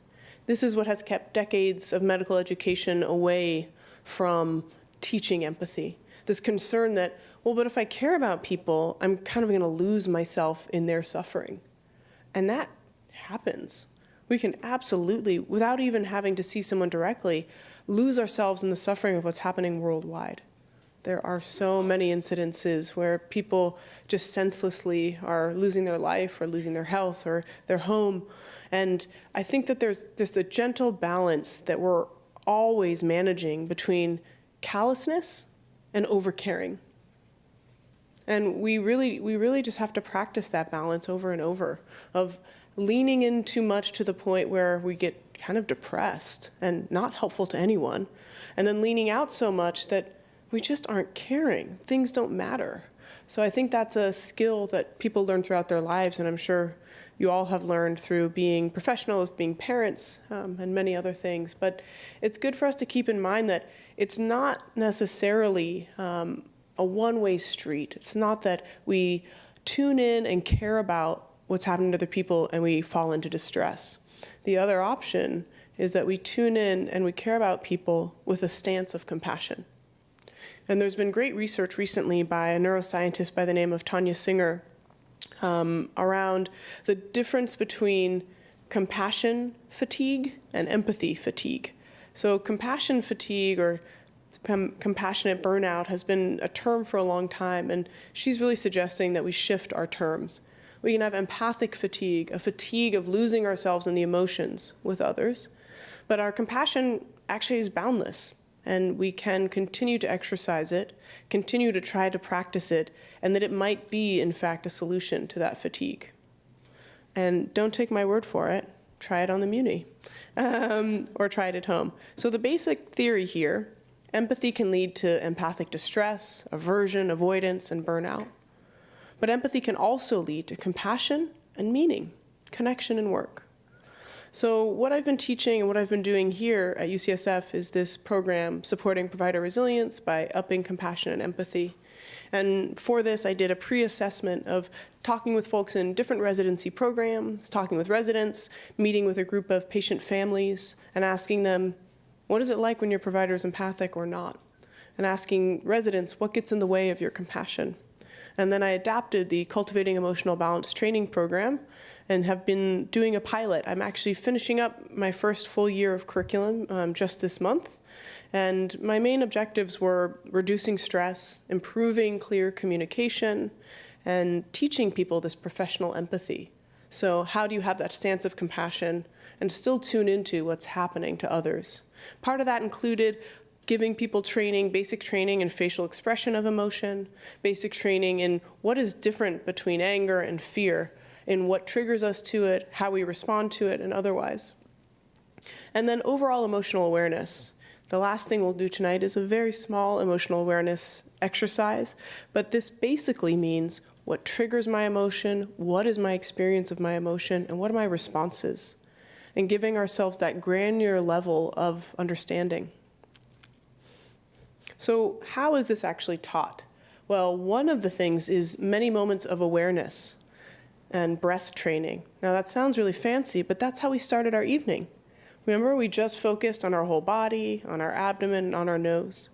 This is what has kept decades of medical education away from teaching empathy. This concern that, well, but if I care about people, I'm kind of going to lose myself in their suffering. And that happens. We can absolutely, without even having to see someone directly, lose ourselves in the suffering of what's happening worldwide. There are so many incidences where people just senselessly are losing their life or losing their health or their home. And I think that there's a gentle balance that we're always managing between callousness and overcaring. And we really just have to practice that balance over and over, of leaning in too much to the point where we get kind of depressed and not helpful to anyone, and then leaning out so much that we just aren't caring. Things don't matter. So I think that's a skill that people learn throughout their lives, and I'm sure you all have learned through being professionals, being parents, and many other things. But it's good for us to keep in mind that it's not necessarily a one-way street. It's not that we tune in and care about what's happening to other people and we fall into distress. The other option is that we tune in and we care about people with a stance of compassion. And there's been great research recently by a neuroscientist by the name of Tanya Singer around the difference between compassion fatigue and empathy fatigue. So compassion fatigue, or compassionate burnout, has been a term for a long time, and she's really suggesting that we shift our terms. We can have empathic fatigue, a fatigue of losing ourselves in the emotions with others, but our compassion actually is boundless. And we can continue to exercise it, continue to try to practice it, and that it might be, in fact, a solution to that fatigue. And don't take my word for it. Try it on the Muni, or try it at home. So the basic theory here, empathy can lead to empathic distress, aversion, avoidance, and burnout. But empathy can also lead to compassion and meaning, connection and work. So what I've been teaching and what I've been doing here at UCSF is this program supporting provider resilience by upping compassion and empathy. And for this, I did a pre-assessment of talking with folks in different residency programs, talking with residents, meeting with a group of patient families, and asking them, What is it like when your provider is empathic or not? And asking residents, what gets in the way of your compassion? And then I adapted the Cultivating Emotional Balance training program and have been doing a pilot. I'm actually finishing up my first full year of curriculum just this month. And my main objectives were reducing stress, improving clear communication, and teaching people this professional empathy. So how do you have that stance of compassion and still tune into what's happening to others? Part of that included giving people training, basic training in facial expression of emotion, basic training in what is different between anger and fear, in what triggers us to it, how we respond to it, and otherwise. And then overall emotional awareness. The last thing we'll do tonight is a very small emotional awareness exercise, but this basically means what triggers my emotion, what is my experience of my emotion, and what are my responses, and giving ourselves that granular level of understanding. So how is this actually taught? Well, one of the things is many moments of awareness and breath training. Now that sounds really fancy, but that's how we started our evening. Remember, we just focused on our whole body, on our abdomen, and on our nose.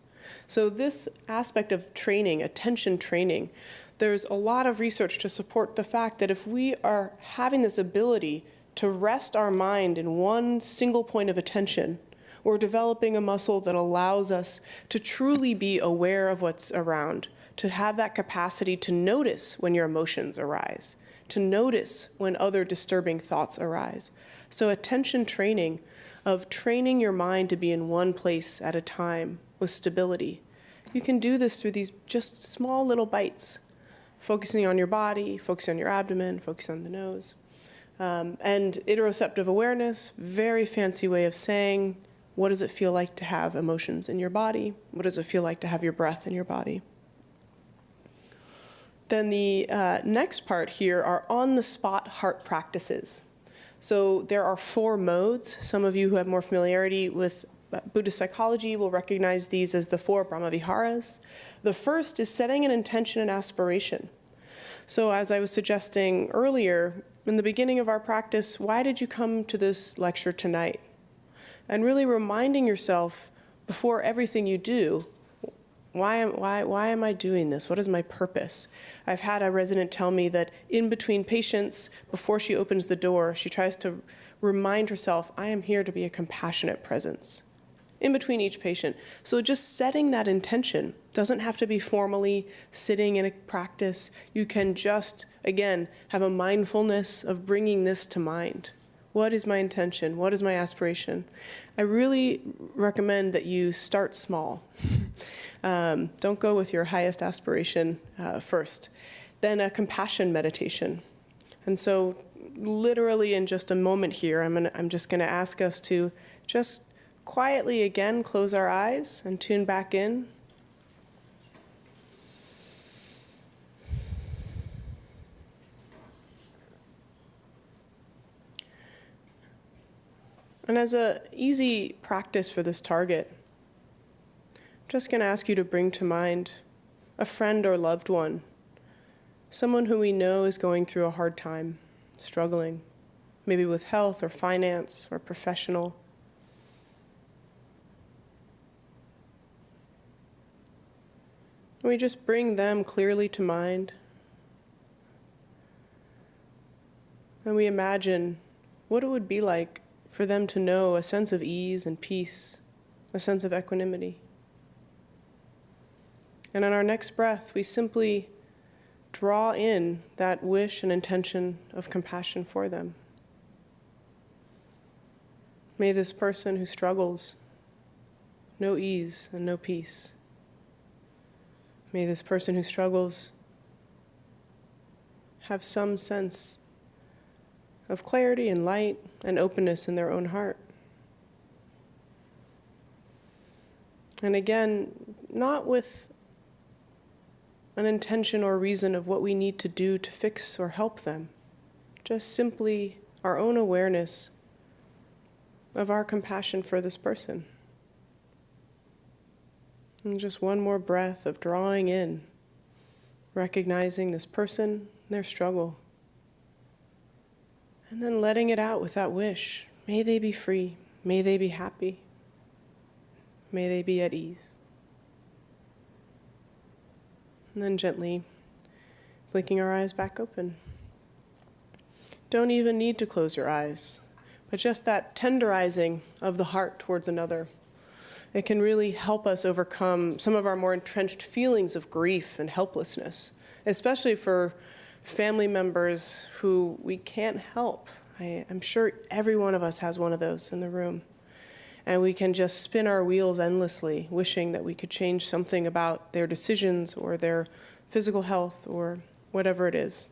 So this aspect of training, attention training, there's a lot of research to support the fact that if we are having this ability to rest our mind in one single point of attention, we're developing a muscle that allows us to truly be aware of what's around, to have that capacity to notice when your emotions arise, to notice when other disturbing thoughts arise. So attention training, of training your mind to be in one place at a time with stability. You can do this through these just small little bites, focusing on your body, focusing on your abdomen, focusing on the nose. And interoceptive awareness, very fancy way of saying, what does it feel like to have emotions in your body? What does it feel like to have your breath in your body? Then the next part here are on-the-spot heart practices. So there are 4 modes. Some of you who have more familiarity with Buddhist psychology will recognize these as the 4 Brahmaviharas. The first is setting an intention and aspiration. So as I was suggesting earlier, in the beginning of our practice, why did you come to this lecture tonight? And really reminding yourself before everything you do, why am I doing this? What is my purpose? I've had a resident tell me that in between patients, before she opens the door, she tries to remind herself, I am here to be a compassionate presence in between each patient. So just setting that intention doesn't have to be formally sitting in a practice. You can just, again, have a mindfulness of bringing this to mind. What is my intention? What is my aspiration? I really recommend that you start small. Don't go with your highest aspiration first. Then a compassion meditation. And so literally in just a moment here, I'm just going to ask us to just quietly again close our eyes and tune back in. And as an easy practice for this target, I'm just going to ask you to bring to mind a friend or loved one, someone who we know is going through a hard time, struggling, maybe with health or finance or professional. And we just bring them clearly to mind. And we imagine what it would be like for them to know a sense of ease and peace, a sense of equanimity. And on our next breath, we simply draw in that wish and intention of compassion for them. May this person who struggles know ease and know peace. May this person who struggles have some sense of clarity and light and openness in their own heart. And again, not with an intention or reason of what we need to do to fix or help them, just simply our own awareness of our compassion for this person. And just one more breath of drawing in, recognizing this person, their struggle. And then letting it out with that wish. May they be free. May they be happy. May they be at ease. And then gently blinking our eyes back open. Don't even need to close your eyes, but just that tenderizing of the heart towards another. It can really help us overcome some of our more entrenched feelings of grief and helplessness, especially for family members who we can't help. I'm sure every one of us has one of those in the room. And we can just spin our wheels endlessly, wishing that we could change something about their decisions or their physical health or whatever it is.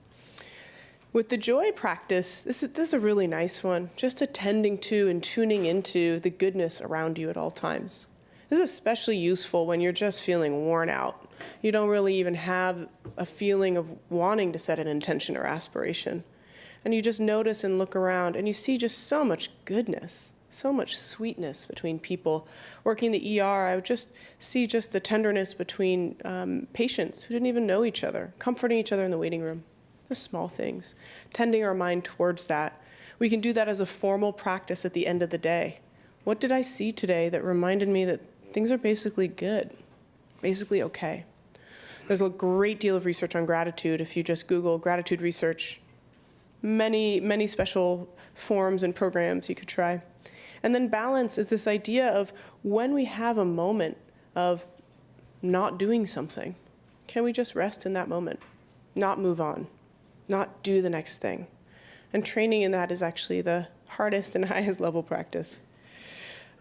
With the joy practice, this is a really nice one, just attending to and tuning into the goodness around you at all times. This is especially useful when you're just feeling worn out. You don't really even have a feeling of wanting to set an intention or aspiration. And you just notice and look around, and you see just so much goodness, so much sweetness between people. Working the ER, I would just see just the tenderness between patients who didn't even know each other, comforting each other in the waiting room. Just small things, tending our mind towards that. We can do that as a formal practice at the end of the day. What did I see today that reminded me that things are basically good, basically okay? There's a great deal of research on gratitude. If you just Google gratitude research, many special forms and programs you could try. And then balance is this idea of when we have a moment of not doing something, can we just rest in that moment, not move on, not do the next thing? And training in that is actually the hardest and highest level practice.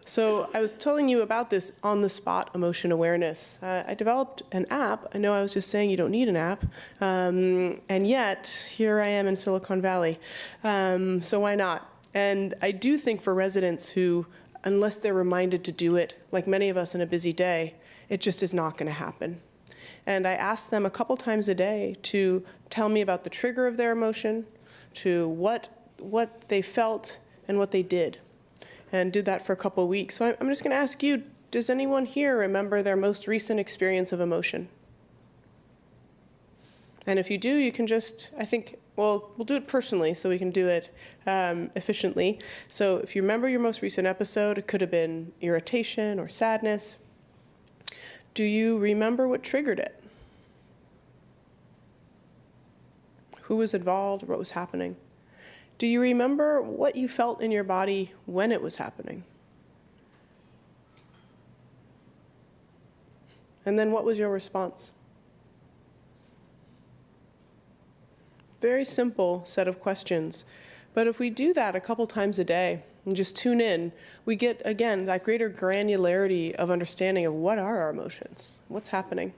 So I was telling you about this on-the-spot emotion awareness. I developed an app. I know I was just saying you don't need an app, and yet here I am in Silicon Valley. So why not? And I do think for residents who, unless they're reminded to do it, like many of us in a busy day, it just is not going to happen. And I asked them a couple times a day to tell me about the trigger of their emotion, to what they felt and what they did, and did that for a couple of weeks. So I'm just going to ask you, does anyone here remember their most recent experience of emotion? And if you do, you can just, we'll do it personally so we can do it efficiently. So if you remember your most recent episode, it could have been irritation or sadness. Do you remember what triggered it? Who was involved? What was happening? Do you remember what you felt in your body when it was happening? And then what was your response? Very simple set of questions. But if we do that a couple times a day and just tune in, we get, again, that greater granularity of understanding of what are our emotions, what's happening.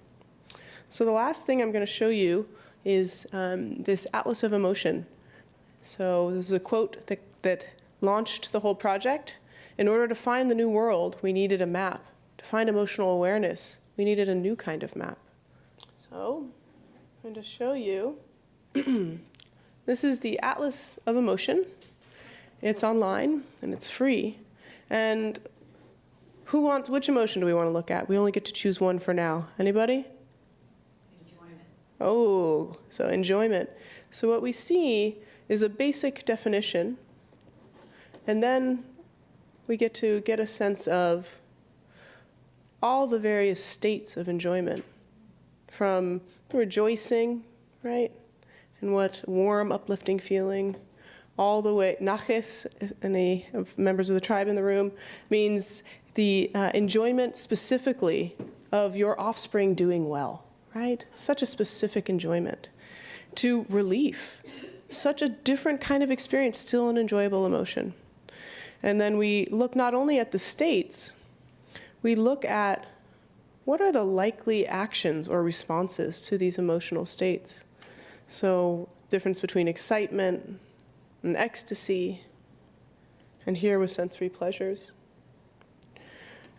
So the last thing I'm going to show you is this Atlas of Emotion. So this is a quote that launched the whole project. In order to find the new world, we needed a map. To find emotional awareness, we needed a new kind of map. So I'm going to show you. This is the Atlas of Emotion. It's online and it's free. And which emotion do we want to look at? We only get to choose one for now. Anybody? Enjoyment. Oh, so enjoyment. So what we see is a basic definition, and then we get to get a sense of all the various states of enjoyment, from rejoicing, right, and what warm, uplifting feeling, all the way, naches, any of members of the tribe in the room, means the enjoyment specifically of your offspring doing well, right? Such a specific enjoyment. To relief. Such a different kind of experience, still an enjoyable emotion. And then we look not only at the states, we look at what are the likely actions or responses to these emotional states. So difference between excitement and ecstasy, and here with sensory pleasures.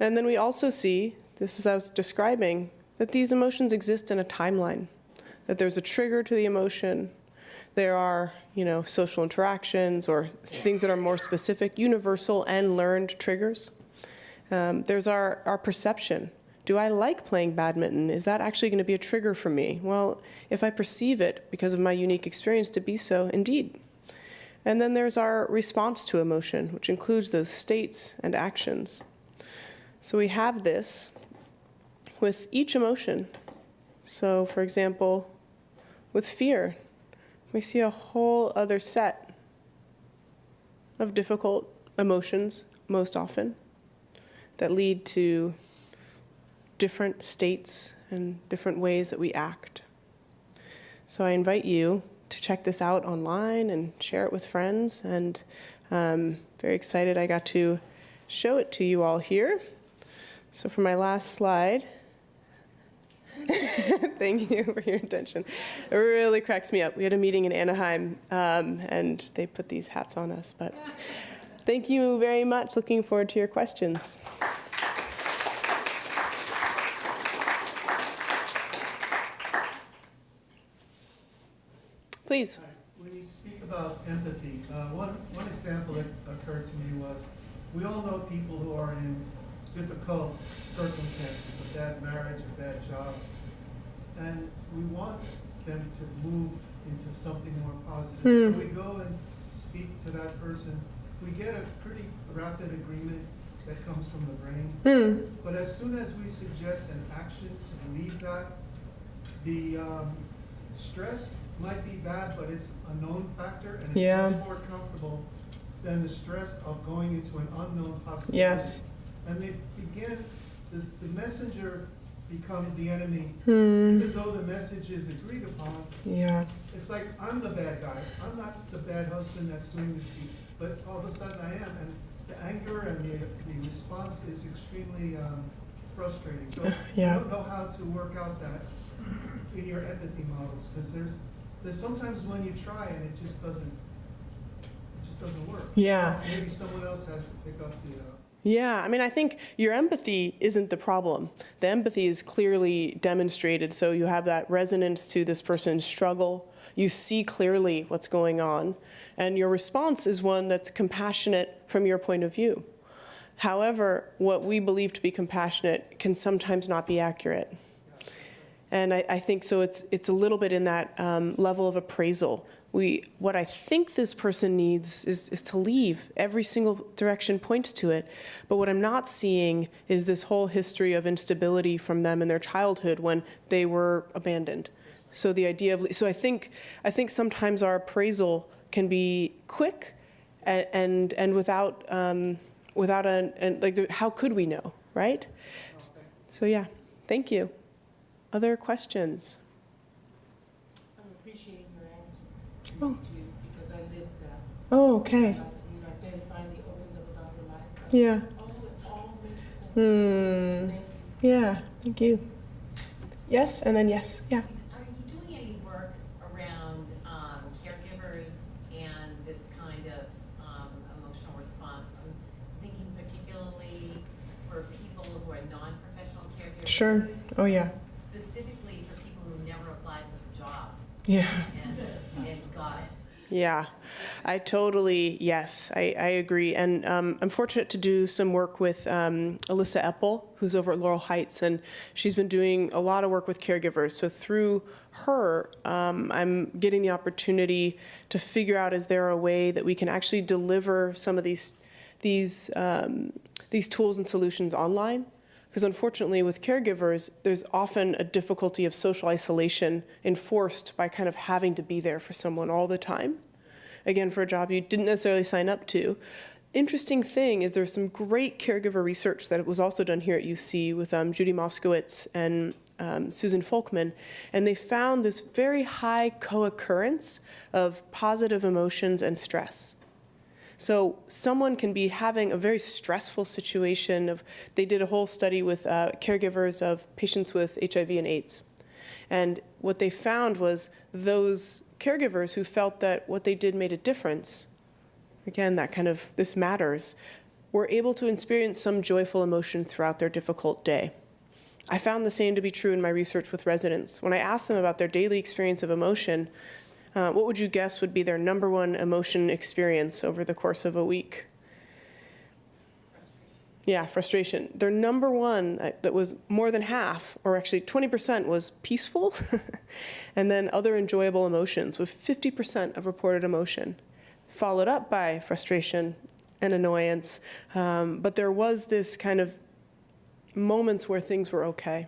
And then we also see, this as I was describing, that these emotions exist in a timeline, that there's a trigger to the emotion. There are, social interactions or things that are more specific, universal and learned triggers. There's our perception. Do I like playing badminton? Is that actually going to be a trigger for me? Well, if I perceive it because of my unique experience to be so, indeed. And then there's our response to emotion, which includes those states and actions. So we have this with each emotion. So for example, with fear, we see a whole other set of difficult emotions most often that lead to different states and different ways that we act. So I invite you to check this out online and share it with friends, and very excited I got to show it to you all here. So for my last slide, thank you for your attention. It really cracks me up. We had a meeting in Anaheim, and they put these hats on us, but thank you very much. Looking forward to your questions. Please. Hi. When you speak about empathy, one example that occurred to me was, we all know people who are in difficult circumstances, a bad marriage, a bad job, and we want them to move into something more positive. So we go and speak to that person. We get a pretty rapid agreement that comes from the brain. But as soon as we suggest an action to relieve that, the stress might be bad, but it's a known factor, and it's much more comfortable than the stress of going into an unknown possibility. Yes. And they begin, the messenger becomes the enemy, even though the message is agreed upon. Yeah. It's like, I'm the bad guy. I'm not the bad husband that's doing this to you, but all of a sudden I am. And the anger and the response is extremely frustrating. So I don't know how to work out that in your empathy models, because there's sometimes when you try and it just doesn't work. Yeah. Maybe someone else has to pick up the. Yeah, I mean, I think your empathy isn't the problem. The empathy is clearly demonstrated, so you have that resonance to this person's struggle. You see clearly what's going on, and your response is one that's compassionate from your point of view. However, what we believe to be compassionate can sometimes not be accurate. And I think so it's a little bit in that level of appraisal. What I think this person needs is to leave. Every single direction points to it. But what I'm not seeing is this whole history of instability from them in their childhood when they were abandoned. So the idea of, so I think sometimes our appraisal can be quick and without how could we know, right? So yeah, thank you. Other questions? I'm appreciating your answer. Oh. Because I lived that. Oh, okay. I then finally opened up about her life. Yeah. Oh, it all makes sense. Thank you. Yeah, thank you. Yes, and then yes, yeah. Are you doing any work around caregivers and this kind of emotional response? I'm thinking particularly for people who are non-professional caregivers. Sure. Oh, yeah. Specifically for people who never applied for the job Yeah. and got it. Yeah, I totally, yes, I agree. And I'm fortunate to do some work with Alyssa Eppel, who's over at Laurel Heights, and she's been doing a lot of work with caregivers. So through her, I'm getting the opportunity to figure out, is there a way that we can actually deliver some of these tools and solutions online? Because unfortunately with caregivers, there's often a difficulty of social isolation enforced by kind of having to be there for someone all the time. Again, for a job you didn't necessarily sign up to. Interesting thing is there's some great caregiver research that was also done here at UC with Judy Moskowitz and Susan Folkman, and they found this very high co-occurrence of positive emotions and stress. So someone can be having a very stressful situation they did a whole study with caregivers of patients with HIV and AIDS. And what they found was those caregivers who felt that what they did made a difference, again, that kind of, this matters, were able to experience some joyful emotion throughout their difficult day. I found the same to be true in my research with residents. When I asked them about their daily experience of emotion, what would you guess would be their number one emotion experience over the course of a week? Yeah, frustration. Their number one, that was more than half, or actually 20%, was peaceful, and then other enjoyable emotions, with 50% of reported emotion, followed up by frustration and annoyance. But there was this kind of moments where things were okay,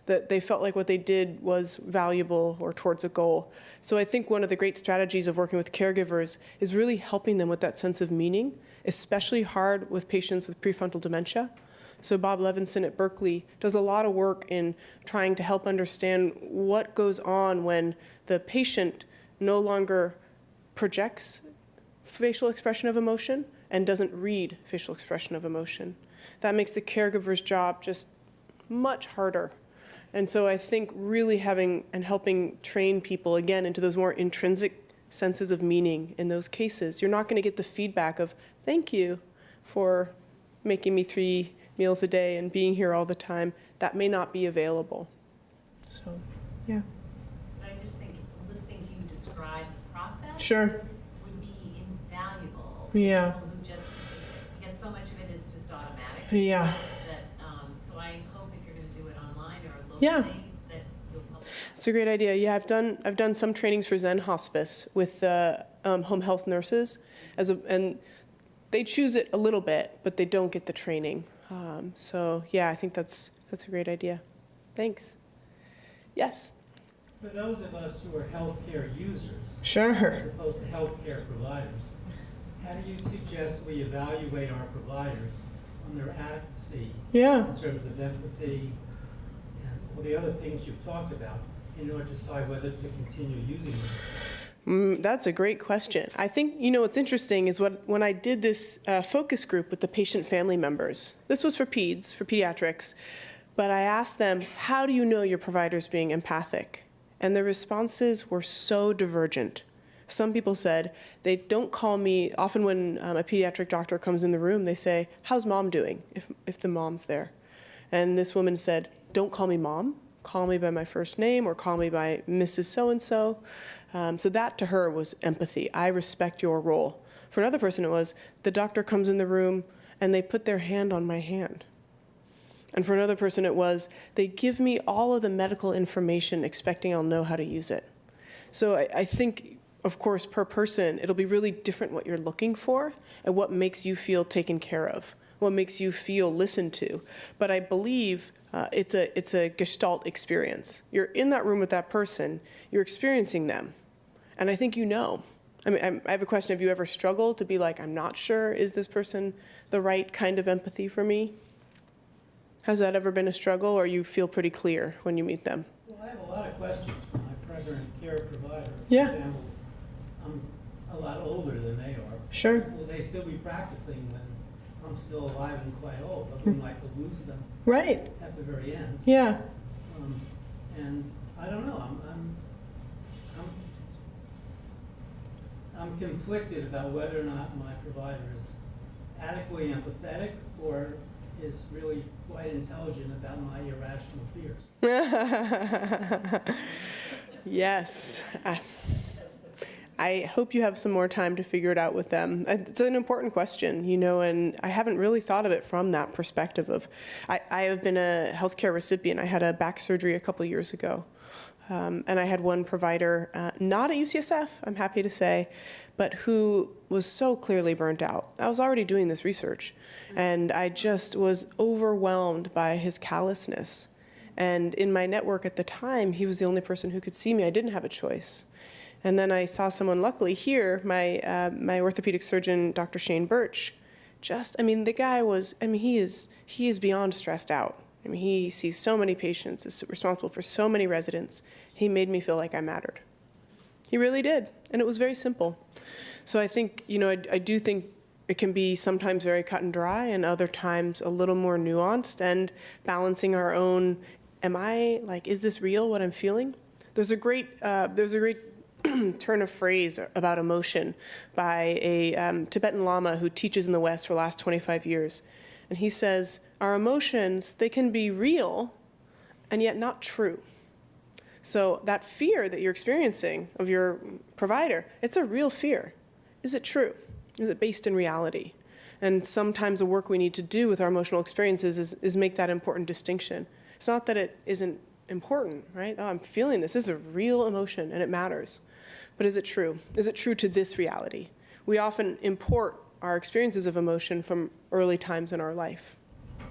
that they felt like what they did was valuable or towards a goal. So I think one of the great strategies of working with caregivers is really helping them with that sense of meaning, especially hard with patients with prefrontal dementia. So Bob Levinson at Berkeley does a lot of work in trying to help understand what goes on when the patient no longer projects facial expression of emotion and doesn't read facial expression of emotion. That makes the caregiver's job just much harder. And so I think really having and helping train people, again, into those more intrinsic senses of meaning in those cases, you're not going to get the feedback of, thank you for making me 3 meals a day and being here all the time. That may not be available. So, yeah. But I just think listening to you describe the process Sure. would be invaluable. Yeah. People who just, I guess so much of it is just automatic. Yeah. That, so I hope if you're going to do it online or locally, Yeah. that you'll publish. It's a great idea. Yeah, I've done some trainings for Zen Hospice with home health nurses, and they choose it a little bit, but they don't get the training. So yeah, I think that's a great idea. Thanks. Yes. For those of us who are healthcare users, Sure. as opposed to healthcare providers, how do you suggest we evaluate our providers on their adequacy Yeah. in terms of empathy and all the other things you've talked about in order to decide whether to continue using them? That's a great question. I think, what's interesting is when I did this focus group with the patient family members, this was for pediatrics, but I asked them, how do you know your provider's being empathic? And the responses were so divergent. Some people said, they don't call me, often when a pediatric doctor comes in the room, they say, how's mom doing, if the mom's there? And this woman said, don't call me mom, call me by my first name or call me by Mrs. So-and-so. So that to her was empathy. I respect your role. For another person, it was the doctor comes in the room and they put their hand on my hand. And for another person, it was they give me all of the medical information expecting I'll know how to use it. So I think, of course, per person, it'll be really different what you're looking for and what makes you feel taken care of, what makes you feel listened to. But I believe it's a Gestalt experience. You're in that room with that person, you're experiencing them. And I think I mean, I have a question. Have you ever struggled to be like, I'm not sure, is this person the right kind of empathy for me? Has that ever been a struggle, or you feel pretty clear when you meet them? Well, I have a lot of questions for my primary care provider. Yeah. For example, I'm a lot older than they are. Sure. Will they still be practicing when I'm still alive and quite old? I wouldn't like to lose them Right. at the very end. Yeah. And I don't know, I'm conflicted about whether or not my provider is adequately empathetic or is really quite intelligent about my irrational fears. Yes. I hope you have some more time to figure it out with them. It's an important question, and I haven't really thought of it from that perspective of, I have been a healthcare recipient. I had a back surgery a couple years ago. And I had one provider, not at UCSF, I'm happy to say, but who was so clearly burnt out. I was already doing this research, and I just was overwhelmed by his callousness. And in my network at the time, he was the only person who could see me. I didn't have a choice. And then I saw someone, luckily here, my orthopedic surgeon, Dr. Shane Birch. The guy was, he is beyond stressed out. He sees so many patients, is responsible for so many residents. He made me feel like I mattered. He really did, and it was very simple. So I think, I do think it can be sometimes very cut and dry, and other times a little more nuanced, and balancing our own, is this real, what I'm feeling? There's a great turn of phrase about emotion by a Tibetan Lama who teaches in the West for the last 25 years. And he says, our emotions, they can be real and yet not true. So that fear that you're experiencing of your provider, it's a real fear. Is it true? Is it based in reality? And sometimes the work we need to do with our emotional experiences is make that important distinction. It's not that it isn't important, right? Oh, I'm feeling this. This is a real emotion and it matters. But is it true? Is it true to this reality? We often import our experiences of emotion from early times in our life.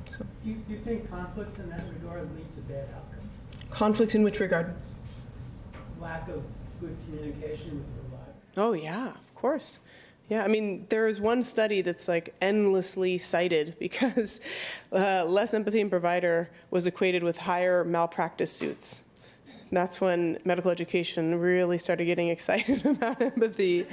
So, Do you think conflicts in that regard lead to bad outcomes? conflicts in which regard? Lack of good communication with the provider? Oh, yeah, of course. Yeah, I mean, there is one study that's like endlessly cited because less empathy in provider was equated with higher malpractice suits. That's when medical education really started getting excited about empathy,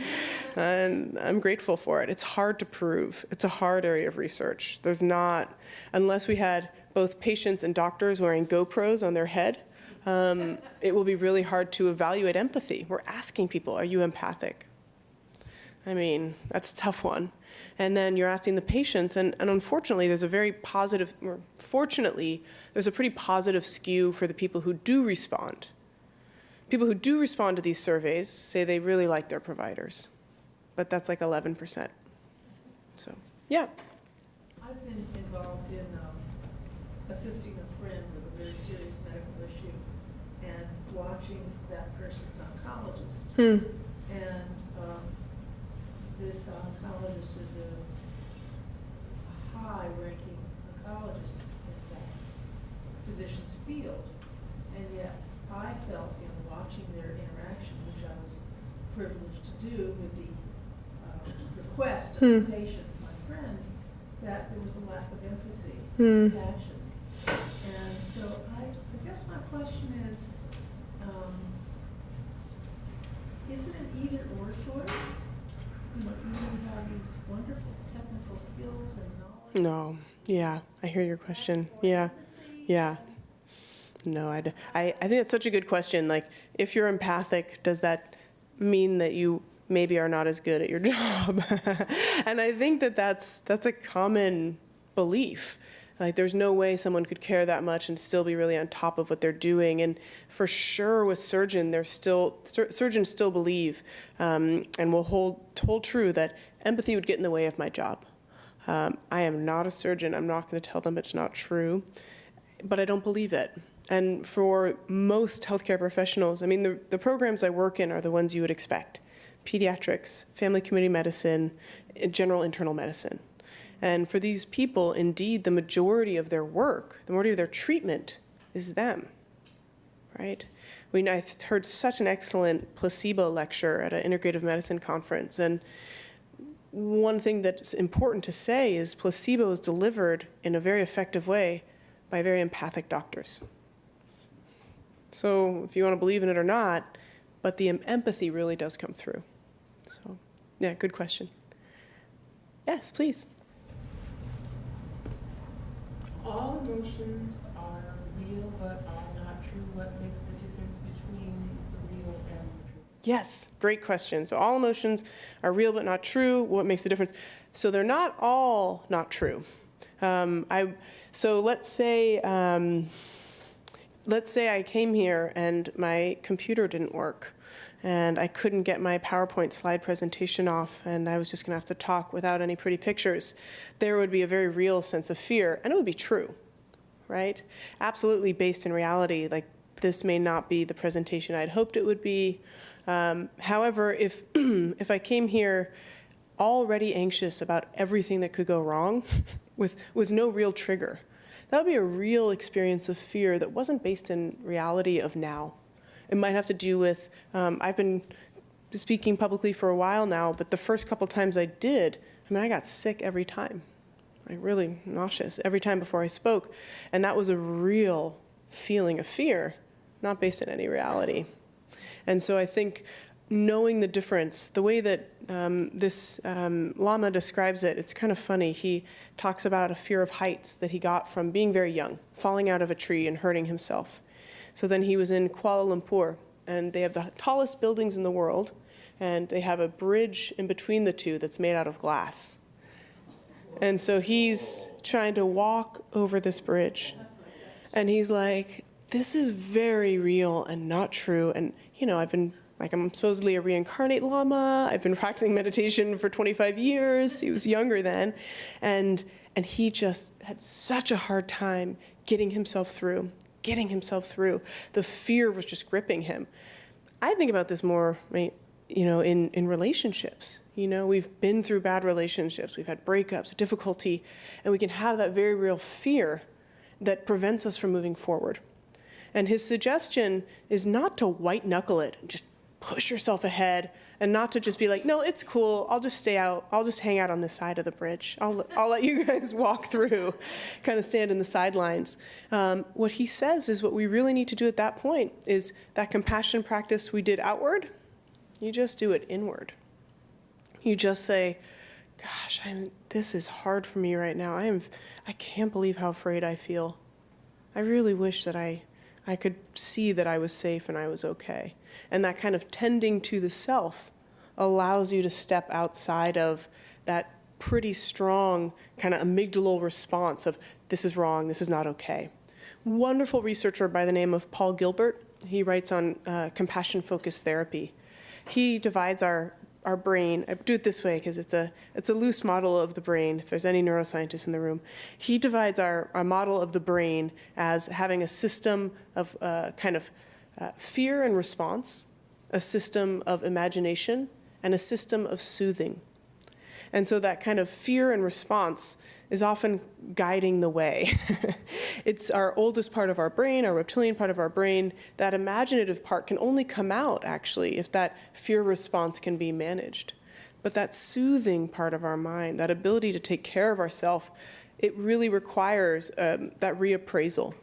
and I'm grateful for it. It's hard to prove. It's a hard area of research. There's not, unless we had both patients and doctors wearing GoPros on their head, it will be really hard to evaluate empathy. We're asking people, are you empathic? I mean, that's a tough one. And then you're asking the patients, and unfortunately, there's a very positive, or fortunately, there's a pretty positive skew for the people who do respond. People who do respond to these surveys say they really like their providers, but that's like 11%. So, yeah. I've been involved in assisting a friend with a very serious medical issue and watching that person's oncologist. And this oncologist is a high-ranking oncologist in that physician's field. And yet I felt in watching their interaction, which I was privileged to do with the request of the patient, my friend, that there was a lack of empathy, compassion. And so I guess my question is it an either or choice? You know, even you have these wonderful technical skills and knowledge. No, yeah, I hear your question. Yeah, yeah. No, I think that's such a good question. Like, if you're empathic, does that mean that you maybe are not as good at your job? And I think that that's a common belief. Like, there's no way someone could care that much and still be really on top of what they're doing. And for sure with surgeons still believe and will hold true that empathy would get in the way of my job. I am not a surgeon. I'm not going to tell them it's not true, but I don't believe it. And for most healthcare professionals, I mean, the programs I work in are the ones you would expect: pediatrics, family community medicine, general internal medicine. And for these people, indeed, the majority of their work, the majority of their treatment is them, right? I heard such an excellent placebo lecture at an integrative medicine conference. And one thing that's important to say is placebo is delivered in a very effective way by very empathic doctors. So if you want to believe in it or not, but the empathy really does come through. So, yeah, good question. Yes, please. All emotions are real but are not true. What makes the difference between the real and the true? Yes, great question. So all emotions are real but not true. What makes the difference? So they're not all not true. So let's say I came here and my computer didn't work and I couldn't get my PowerPoint slide presentation off and I was just going to have to talk without any pretty pictures. There would be a very real sense of fear, and it would be true, right? Absolutely based in reality. Like, this may not be the presentation I'd hoped it would be. However, if I came here already anxious about everything that could go wrong with no real trigger, that would be a real experience of fear that wasn't based in reality of now. It might have to do with, I've been speaking publicly for a while now, but the first couple times I did, I got sick every time. Like, really nauseous every time before I spoke. And that was a real feeling of fear, not based in any reality. And so I think knowing the difference, the way that this Lama describes it, it's kind of funny. He talks about a fear of heights that he got from being very young, falling out of a tree and hurting himself. So then he was in Kuala Lumpur, and they have the tallest buildings in the world, and they have a bridge in between the two that's made out of glass. And so he's trying to walk over this bridge, and he's like, this is very real and not true. And, I'm supposedly a reincarnate Lama. I've been practicing meditation for 25 years. He was younger then. And he just had such a hard time getting himself through. The fear was just gripping him. I think about this more, in relationships. We've been through bad relationships, we've had breakups, difficulty, and we can have that very real fear that prevents us from moving forward. And his suggestion is not to white knuckle it, just push yourself ahead, and not to just be like, no, it's cool, I'll just stay out, I'll just hang out on this side of the bridge. I'll let you guys walk through, kind of stand in the sidelines. What he says is what we really need to do at that point is that compassion practice we did outward, you just do it inward. You just say, gosh, this is hard for me right now. I can't believe how afraid I feel. I really wish that I could see that I was safe and I was okay. And that kind of tending to the self allows you to step outside of that pretty strong kind of amygdalal response of this is wrong, this is not okay. Wonderful researcher by the name of Paul Gilbert. He writes on compassion-focused therapy. He divides our brain. I do it this way because it's a loose model of the brain, if there's any neuroscientists in the room. He divides our model of the brain as having a system of fear and response, a system of imagination, and a system of soothing. And so that kind of fear and response is often guiding the way. It's our oldest part of our brain, our reptilian part of our brain. That imaginative part can only come out, actually, if that fear response can be managed. But that soothing part of our mind, that ability to take care of ourselves, it really requires that reappraisal.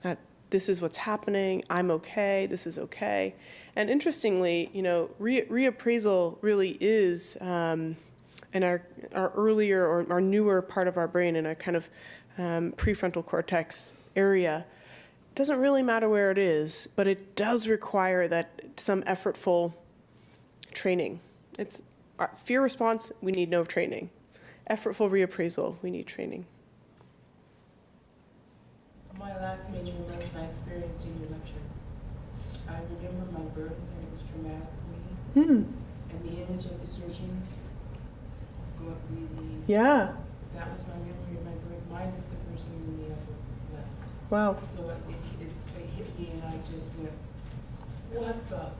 That this is what's happening, I'm okay, this is okay. And interestingly, reappraisal really is in our earlier or our newer part of our brain, in a kind of prefrontal cortex area. It doesn't really matter where it is, but it does require that some effortful training. It's our fear response, we need no training. Effortful reappraisal, we need training. My last major emotion I experienced in your lecture. I remember my birth, and it was traumatic for me. And the image of the surgeons go up really. Yeah. That was my memory of my birth, minus the person in the upper left. Wow. So it hit me, and I just went, what the?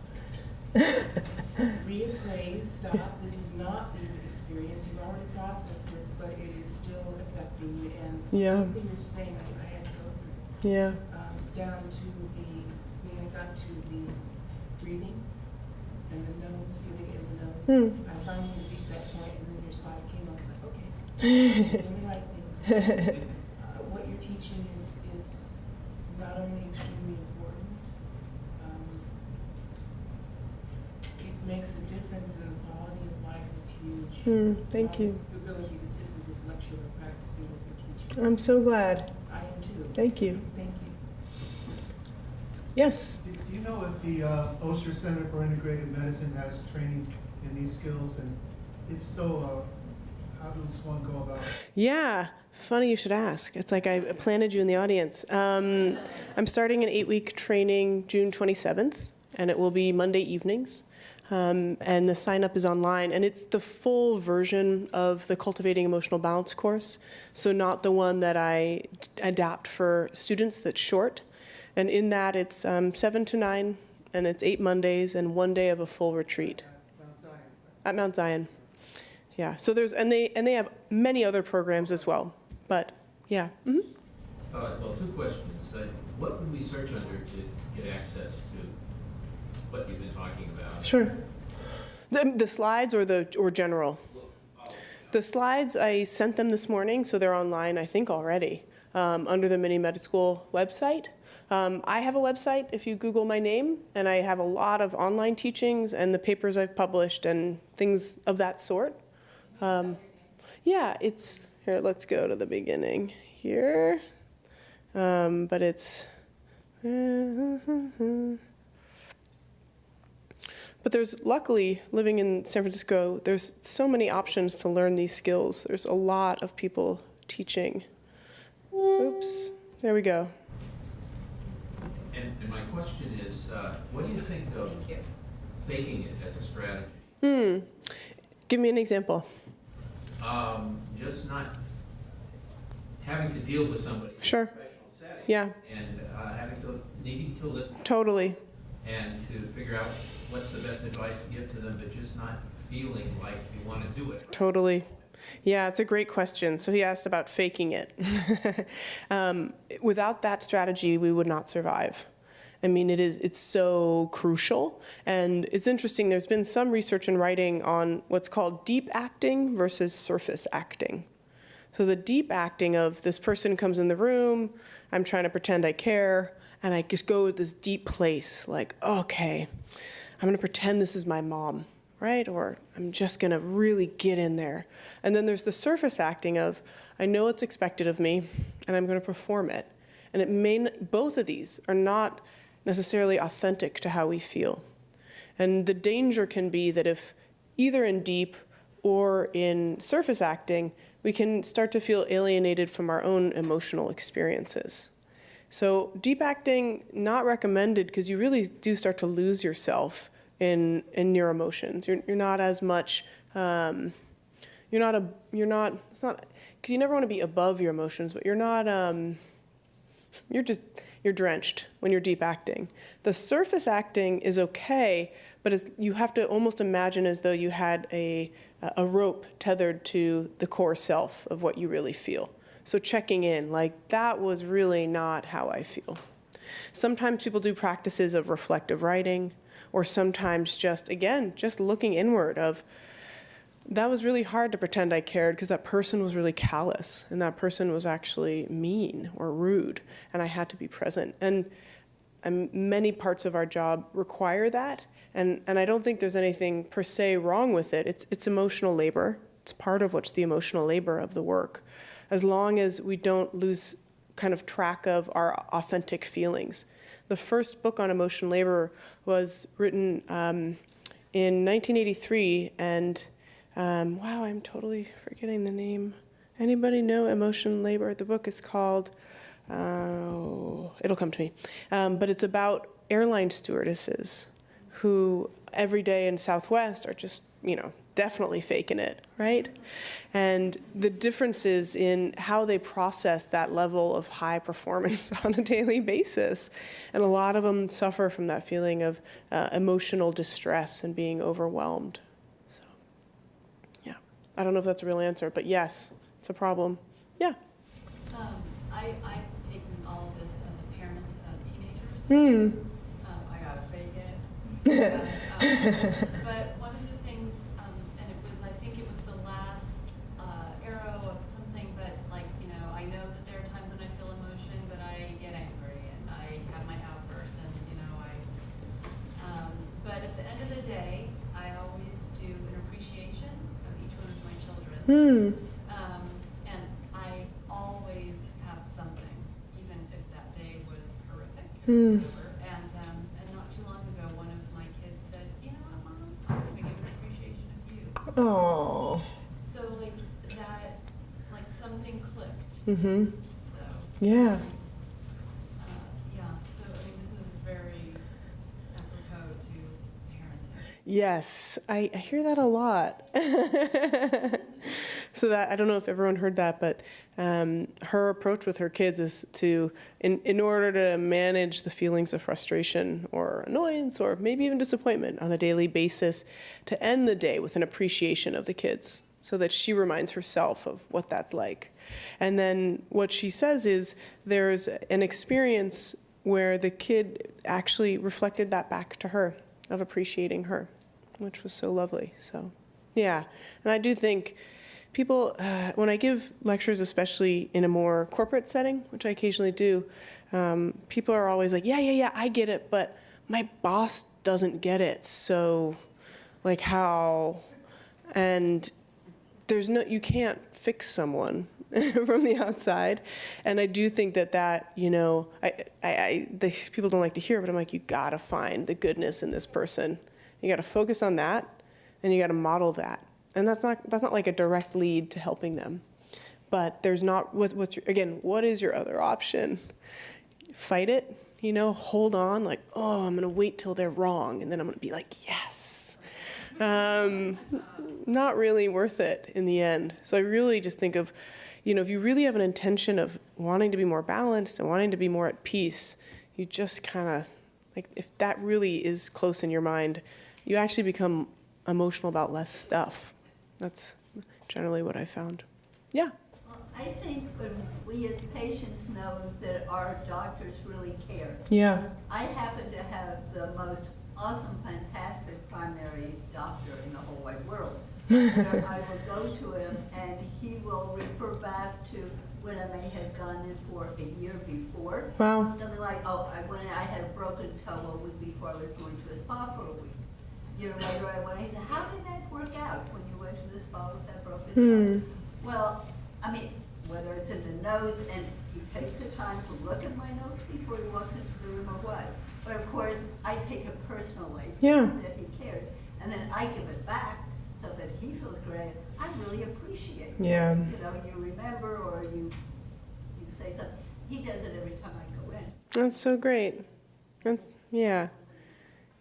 Reappraise, stop. This is not the experience. You've already processed this, but it is still affecting you. And Yeah. everything you're saying, I had to go through. Yeah. Down to when I got to the breathing and the nose, feeling it in the nose. I finally reached that point, and then your slide came up. I was like, okay, doing the right things. What you're teaching is not only extremely important, it makes a difference in the quality of life. It's huge. Thank you. The ability to sit through this lecture and practicing what you're teaching. I'm so glad. I am too. Thank you. Thank you. Yes. Do you know if the Osher Center for Integrative Medicine has training in these skills? And if so, how does one go about it? Yeah. Funny you should ask. It's like I planted you in the audience. I'm starting an 8-week training June 27th, and it will be Monday evenings. And the sign-up is online, and it's the full version of the Cultivating Emotional Balance course, so not the one that I adapt for students that's short. And in that, it's 7 to 9, and it's 8 Mondays and 1 day of a full retreat. Mount Zion. At Mount Zion. Yeah, so there's, and they have many other programs as well, but yeah. Well, 2 questions. What would we search under to get access to what you've been talking about? Sure. The slides or general? The slides, I sent them this morning, so they're online, I think, already, under the Mini Med School website. I have a website, if you Google my name, and I have a lot of online teachings and the papers I've published and things of that sort. Yeah, it's, here, let's go to the beginning here. But it's, but there's, luckily, living in San Francisco, there's so many options to learn these skills. There's a lot of people teaching. Oops, there we go. And my question is, what do you think of Thank you. faking it as a strategy? Give me an example. Just not having to deal with somebody Sure. in a professional setting. Yeah. And needing to listen. Totally. and to figure out what's the best advice to give to them, but just not feeling like you want to do it. Totally. Yeah, it's a great question. So he asked about faking it. Without that strategy, we would not survive. I mean, it's so crucial. And it's interesting, there's been some research and writing on what's called deep acting versus surface acting. So the deep acting of this person comes in the room, I'm trying to pretend I care, and I just go with this deep place, like, okay, I'm gonna pretend this is my mom, right? Or I'm just gonna really get in there. And then there's the surface acting of, I know what's expected of me, and I'm gonna perform it. And both of these are not necessarily authentic to how we feel. And the danger can be that if either in deep or in surface acting, we can start to feel alienated from our own emotional experiences. So deep acting, not recommended, because you really do start to lose yourself in your emotions. You're not as much, it's not, because you never want to be above your emotions, but you're not, you're drenched when you're deep acting. The surface acting is okay, but you have to almost imagine as though you had a rope tethered to the core self of what you really feel. So checking in, like, that was really not how I feel. Sometimes people do practices of reflective writing, or sometimes just looking inward of, that was really hard to pretend I cared because that person was really callous and that person was actually mean or rude and I had to be present. And many parts of our job require that. And I don't think there's anything per se wrong with it. It's emotional labor. It's part of what's the emotional labor of the work. As long as we don't lose kind of track of our authentic feelings. The first book on emotional labor was written in 1983, and wow, I'm totally forgetting the name. Anybody know emotion labor? The book is called, it'll come to me. But it's about airline stewardesses who every day in Southwest are just, definitely faking it, right? And the differences in how they process that level of high performance on a daily basis. And a lot of them suffer from that feeling of emotional distress and being overwhelmed. So, yeah. I don't know if that's a real answer, but yes, it's a problem. Yeah. I've taken all of this as a parent of teenagers. I gotta fake it. But one of the things, and I think it was the last arrow of something, but I know that there are times when I feel emotion, but I get angry and I have my outbursts and, but at the end of the day, I always do an appreciation of each one of my children. And I always have something, even if that day was horrific or whatever. And not too long ago, one of my kids said, "You know what, Mom? I'm going to give an appreciation of you." Oh. So that, something clicked. Mm-hmm. So Yeah. yeah. So this is very apropos to parenting. Yes, I hear that a lot. So that, I don't know if everyone heard that, but her approach with her kids is to, in order to manage the feelings of frustration or annoyance or maybe even disappointment on a daily basis, to end the day with an appreciation of the kids so that she reminds herself of what that's like. And then what she says is there's an experience where the kid actually reflected that back to her, of appreciating her, which was so lovely. So, yeah. And I do think people, when I give lectures, especially in a more corporate setting, which I occasionally do, people are always like, yeah, I get it, but my boss doesn't get it. So, how? And you can't fix someone from the outside. And I do think that people don't like to hear it, but I'm like, you gotta find the goodness in this person. You gotta focus on that, and you gotta model that. And that's not like a direct lead to helping them. But there's not, what is your other option? Fight it, hold on, I'm gonna wait till they're wrong, and then I'm gonna be like, yes. Not really worth it in the end. So I really just think of, if you really have an intention of wanting to be more balanced and wanting to be more at peace, you just kind of like if that really is close in your mind, you actually become emotional about less stuff. That's generally what I found. Yeah. Well, I think when we as patients know that our doctors really care. Yeah. I happen to have the most awesome, fantastic primary doctor in the whole wide world. Where I will go to him and he will refer back to when I may have gone in for a year before. Wow. Something like, oh, I had a broken toe a week before I was going to a spa for a week. A year later I went, he said, how did that work out when you went to the spa with that broken toe? Well, I mean, whether it's in the notes, and he takes the time to look at my notes before he walks into the room or what. But of course, I take it personally that he cares. And then I give it back so that he feels great. I really appreciate it. Yeah. You know, you remember or you say something. He does it every time I go in. That's so great. That's, yeah.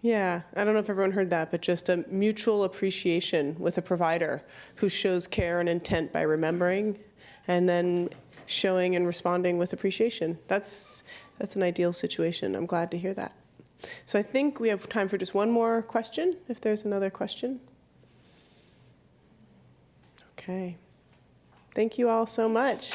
Yeah, I don't know if everyone heard that, but just a mutual appreciation with a provider who shows care and intent by remembering and then showing and responding with appreciation. That's an ideal situation. I'm glad to hear that. So I think we have time for just one more question, if there's another question. Okay. Thank you all so much.